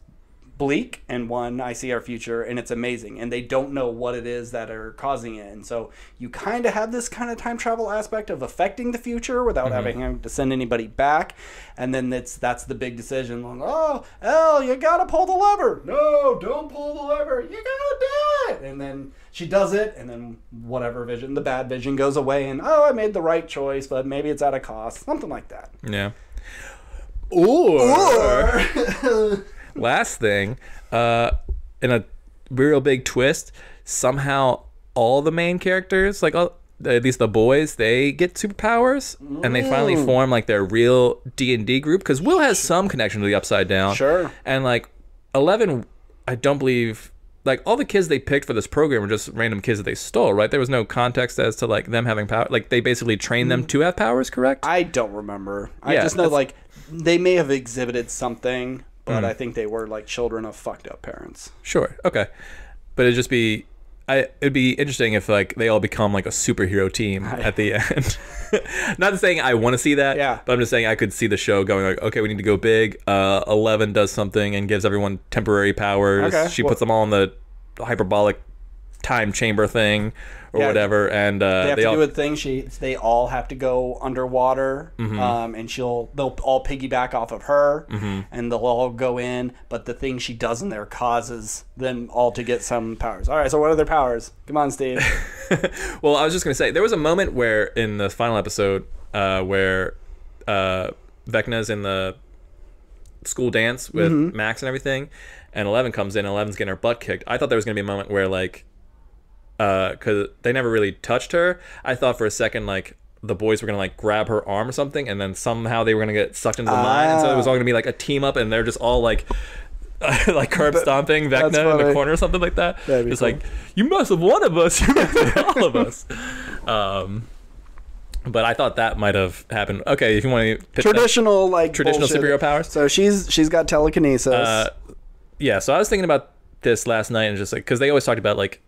bleak, and one, I see our future and it's amazing, and they don't know what it is that are causing it. And so you kind of have this kind of time travel aspect of affecting the future without having to send anybody back. And then that's the big decision. Oh, Elle, you gotta pull the lever. No, don't pull the lever. You gotta do it. And then she does it, and then whatever vision, the bad vision goes away, and I made the right choice, but maybe it's at a cost. Something like that.
Yeah. Or last thing, in a real big twist, somehow all the main characters, like at least the boys, they get superpowers, and they finally form like their real D&D group, because Will has some connection to the Upside Down.
Sure.
And like 11, I don't believe, like all the kids they picked for this program were just random kids that they stole, right? There was no context as to like them having power. Like they basically trained them to have powers, correct?
I don't remember. I just know like they may have exhibited something, but I think they were like children of fucked up parents.
Sure. Okay. But it'd be interesting if like they all become like a superhero team at the end. Not saying I want to see that, but I'm just saying I could see the show going like, okay, we need to go big. 11 does something and gives everyone temporary powers. Okay. She puts them all in the hyperbolic time chamber thing or whatever, and
they have to do a thing. They all have to go underwater, and they'll all piggyback off of her, and they'll all go in. But the thing she does in there causes them all to get some powers. All right, so what are their powers? Come on, Steve.
Well, I was just gonna say there was a moment where in the final episode where Vecna's in the school dance with Max and everything, and 11 comes in and 11's getting her butt kicked. I thought there was gonna be a moment where like, because they never really touched her, I thought for a second like the boys were gonna like grab her arm or something, and then somehow they were gonna get sucked into the mine, and so it was all gonna be like a team up, and they're just all like like curb stomping Vecna in the corner or something like that. It's cool. Like, you must have one of us, you must have all of us. But I thought that might have happened. Okay, if you want to
traditional
superhero powers.
So she's got telekinesis.
Yeah. So I was thinking about this last night, and just like, because they always talked about like,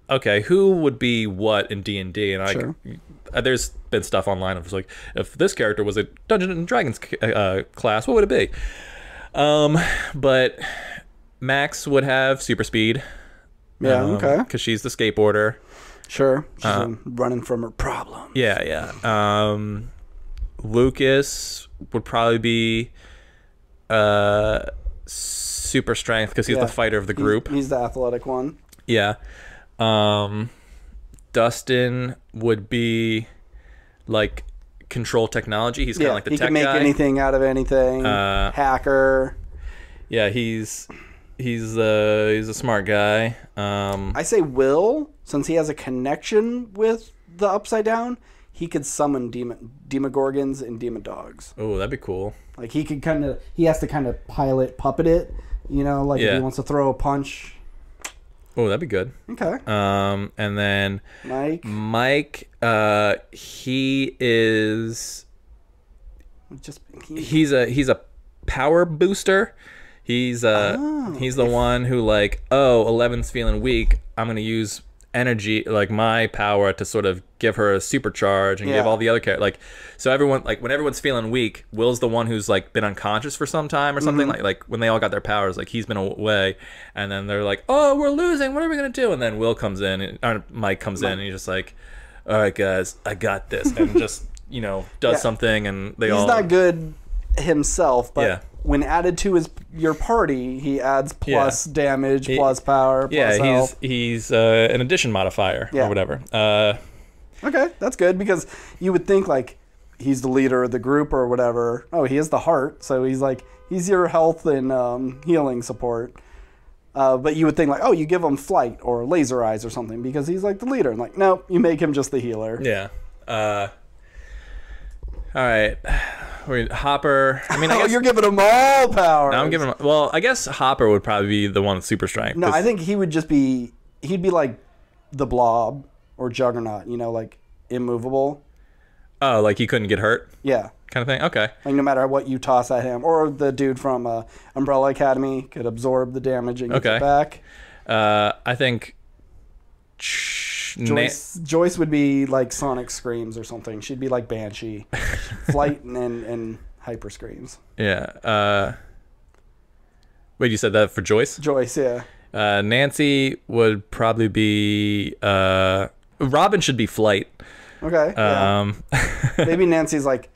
okay, who would be what in D&D, and like, there's been stuff online of just like, if this character was a Dungeons and Dragons class, what would it be? But Max would have super speed.
Yeah. Okay.
Because she's the skateboarder.
Sure. She's running from her problems.
Yeah. Lucas would probably be super strength because he's the fighter of the group.
He's the athletic one.
Yeah. Dustin would be like control technology. He's kind of like the tech guy. He can make
anything out of anything. Hacker.
Yeah, he's a smart guy.
I say Will, since he has a connection with the Upside Down, he could summon demogorgons and demon dogs.
Oh, that'd be cool.
Like he has to kind of puppet it, you know, like if he wants to throw a punch.
Oh, that'd be good.
Okay.
And then Mike, he is he's a power booster. He's the one who like, oh, 11's feeling weak. I'm gonna use energy, like my power, to sort of give her a supercharge and give all the other characters, like, so everyone, like when everyone's feeling weak, Will's the one who's like been unconscious for some time or something, like when they all got their powers, like he's been away, and then they're like, oh, we're losing, what are we gonna do? And then Will comes in, or Mike comes in, and he's just like, all right guys, I got this, and just does something, and he's
not good himself, but when added to your party, he adds plus damage, plus power, plus health.
He's an addition modifier or whatever.
Okay, that's good, because you would think like he's the leader of the group or whatever. Oh, he has the heart, so he's your health and healing support. But you would think like, oh, you give him flight or laser eyes or something because he's like the leader. And like, no, you make him just the healer.
Yeah. All right. Hopper. I mean, I guess
you're giving him all power.
I'm giving him. Well, I guess Hopper would probably be the one with super strength.
No, I think he would just be. He'd be like the Blob or Juggernaut. Like immovable.
Oh, like he couldn't get hurt.
Yeah.
Kind of thing. Okay.
Like no matter what you toss at him, or the dude from Umbrella Academy could absorb the damage and get it back.
I think.
Joyce would be like Sonic Screams or something. She'd be like Banshee. Flight and hyper screams.
Yeah. Wait, you said that for Joyce?
Joyce, yeah.
Nancy would probably be... Robin should be flight.
Okay. Yeah. Maybe Nancy's like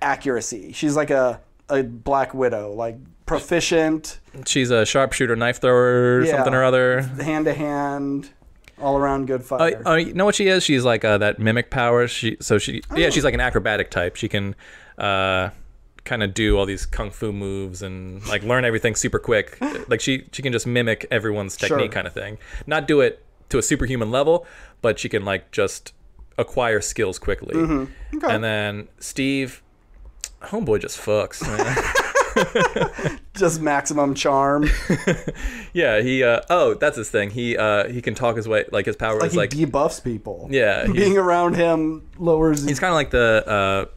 accuracy. She's like a Black Widow, like proficient.
She's a sharpshooter, knife thrower, something or other.
Hand to hand. All around good fighter.
You know what she is? She's like that mimic power. She's like an acrobatic type. She can kind of do all these kung fu moves and like learn everything super quick. Like she can just mimic everyone's technique kind of thing. Not do it to a superhuman level, but she can like just acquire skills quickly. Mm-hmm. Okay. And then Steve, homeboy just fucks, man.
Just maximum charm.
Yeah, he that's his thing. He can talk his way, like his power is like
he debuffs people.
Yeah,
being around him lowers.
He's kind of like the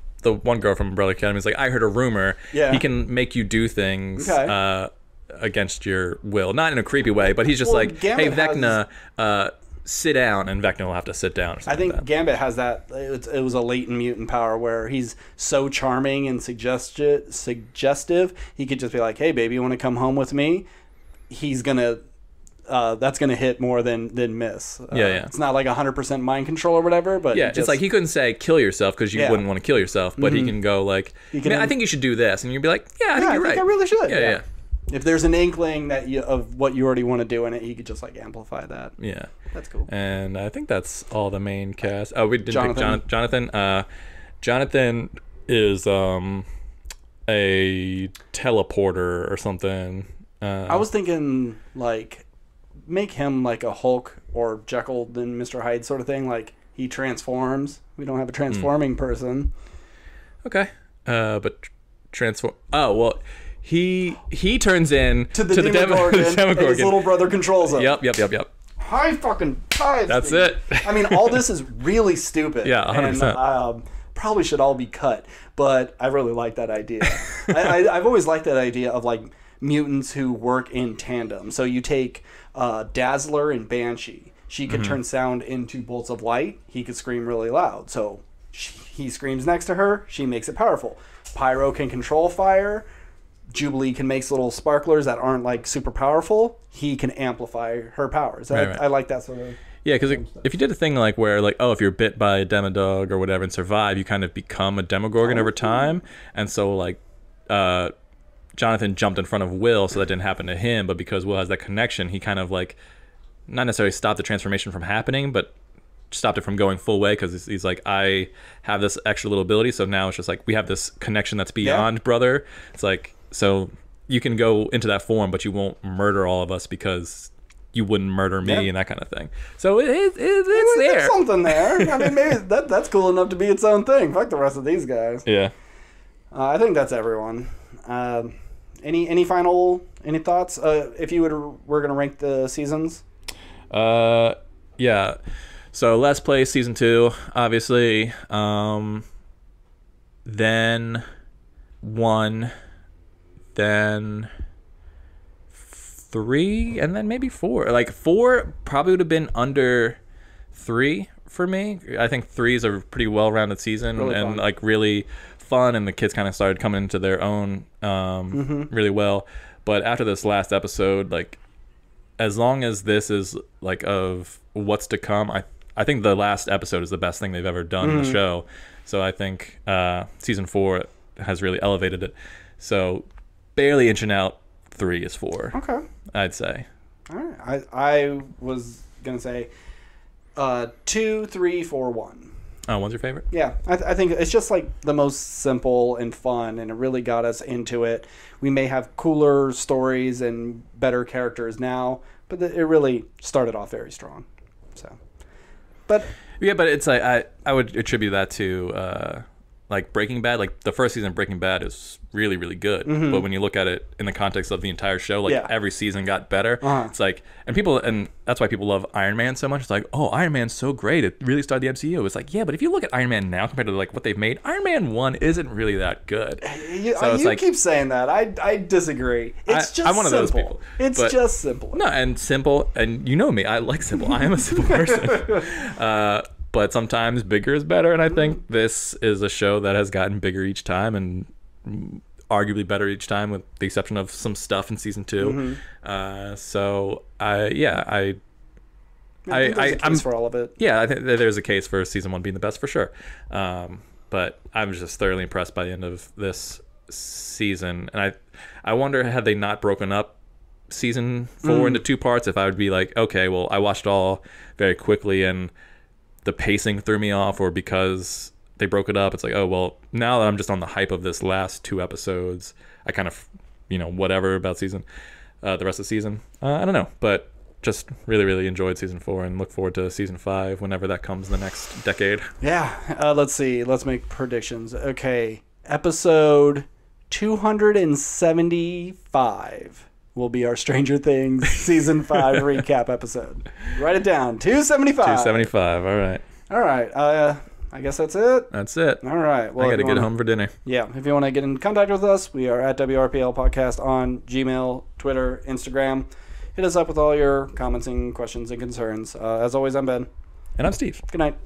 one girl from Umbrella Academy. He's like, I heard a rumor. Yeah, he can make you do things against your will, not in a creepy way, but he's just like, Gambit, hey Vecna, sit down, and Vecna will have to sit down. Or something.
I think Gambit has that. It was a latent mutant power where he's so charming and suggestive. He could just be like, "Hey, baby, you want to come home with me?" He's gonna. That's gonna hit more than miss.
Yeah.
It's not like 100% mind control or whatever, but
it's like he couldn't say kill yourself because you wouldn't want to kill yourself, but he can go like, I think you should do this, and you'd be like, I think you're right.
I really should.
Yeah.
If there's an inkling of what you already want to do in it, he could just like amplify that.
Yeah.
That's cool.
And I think that's all the main cast. Oh, we didn't pick Jonathan. Jonathan is a teleporter or something.
I was thinking like make him like a Hulk or Jekyll than Mr. Hyde sort of thing. Like he transforms. We don't have a transforming person.
Okay. But transform. Oh well. He turns in
to the Demogorgon, and his little brother controls him.
Yep.
High fucking five.
That's it.
I mean, all this is really stupid.
Yeah, 100%.
And, probably should all be cut, but I really like that idea. I've always liked that idea of like mutants who work in tandem. So you take Dazzler and Banshee. She could turn sound into bolts of light. He could scream really loud. So he screams next to her. She makes it powerful. Pyro can control fire. Jubilee can make little sparklers that aren't like super powerful. He can amplify her powers. Right. I like that sort of.
Yeah, because if you did a thing like where like, oh, if you're bit by a Demodog or whatever and survive, you kind of become a Demogorgon over time. And so like Jonathan jumped in front of Will, so that didn't happen to him. But because Will has that connection, he kind of like not necessarily stopped the transformation from happening, but stopped it from going full way because he's like, I have this extra little ability. So now it's just like we have this connection that's beyond brother. It's like. So you can go into that form, but you won't murder all of us because you wouldn't murder me and that kind of thing. So it's there.
There's something there. I mean, maybe that's cool enough to be its own thing. Fuck the rest of these guys.
Yeah.
I think that's everyone. Any thoughts? If you were gonna rank the seasons.
Yeah. So Let's Play season 2, obviously. Then 1, then 3, and then maybe 4. Like 4 probably would have been under 3 for me. I think 3 is a pretty well-rounded season
Really
and
fun.
like really fun, and the kids kind of started coming into their own really well. But after this last episode, like as long as this is like of what's to come, I think the last episode is the best thing they've ever done in the show. So I think season 4 has really elevated it. So barely inching out 3 is 4.
Okay.
I'd say.
All right. I was going to say 2, 3, 4, 1.
Oh, one's your favorite?
Yeah, I think it's just like the most simple and fun, and it really got us into it. We may have cooler stories and better characters now, but it really started off very strong. So, but
Yeah, but it's like I would attribute that to like Breaking Bad. Like the first season of Breaking Bad is really, really good. But when you look at it in the context of the entire show, like every season got better. It's like, and that's why people love Iron Man so much. It's like, oh, Iron Man's so great. It really started the MCU. It's like, yeah, but if you look at Iron Man now compared to like what they've made, Iron Man 1 isn't really that good.
you
like,
keep saying that. I disagree. It's just
I'm one of those
simple.
people.
It's just simple.
No, and simple, and you know me, I like simple. I am a simple person. But sometimes bigger is better, and I think this is a show that has gotten bigger each time and arguably better each time, with the exception of some stuff in season 2. So
I think there's a case for all of it.
Yeah, I think that there's a case for season 1 being the best for sure. But I was just thoroughly impressed by the end of this season, and I wonder, had they not broken up season 4 into 2 parts, if I would be like, okay, well, I watched it all very quickly and the pacing threw me off, or because they broke it up, it's like, oh, well, now that I'm just on the hype of this last 2 episodes, I kind of, whatever about the rest of the season. I don't know, but just really, really enjoyed season 4 and look forward to season 5 whenever that comes in the next decade.
Yeah. Let's see. Let's make predictions. Okay. Episode 275 will be our Stranger Things season 5 recap episode. Write it down. 275.
275. All right.
All right. I guess that's it.
That's it.
All right. Well,
I got to get home for dinner.
Yeah. If you want to get in contact with us, we are at WRPL Podcast on Gmail, Twitter, Instagram. Hit us up with all your comments and questions and concerns. As always, I'm Ben.
And I'm Steve.
Good night.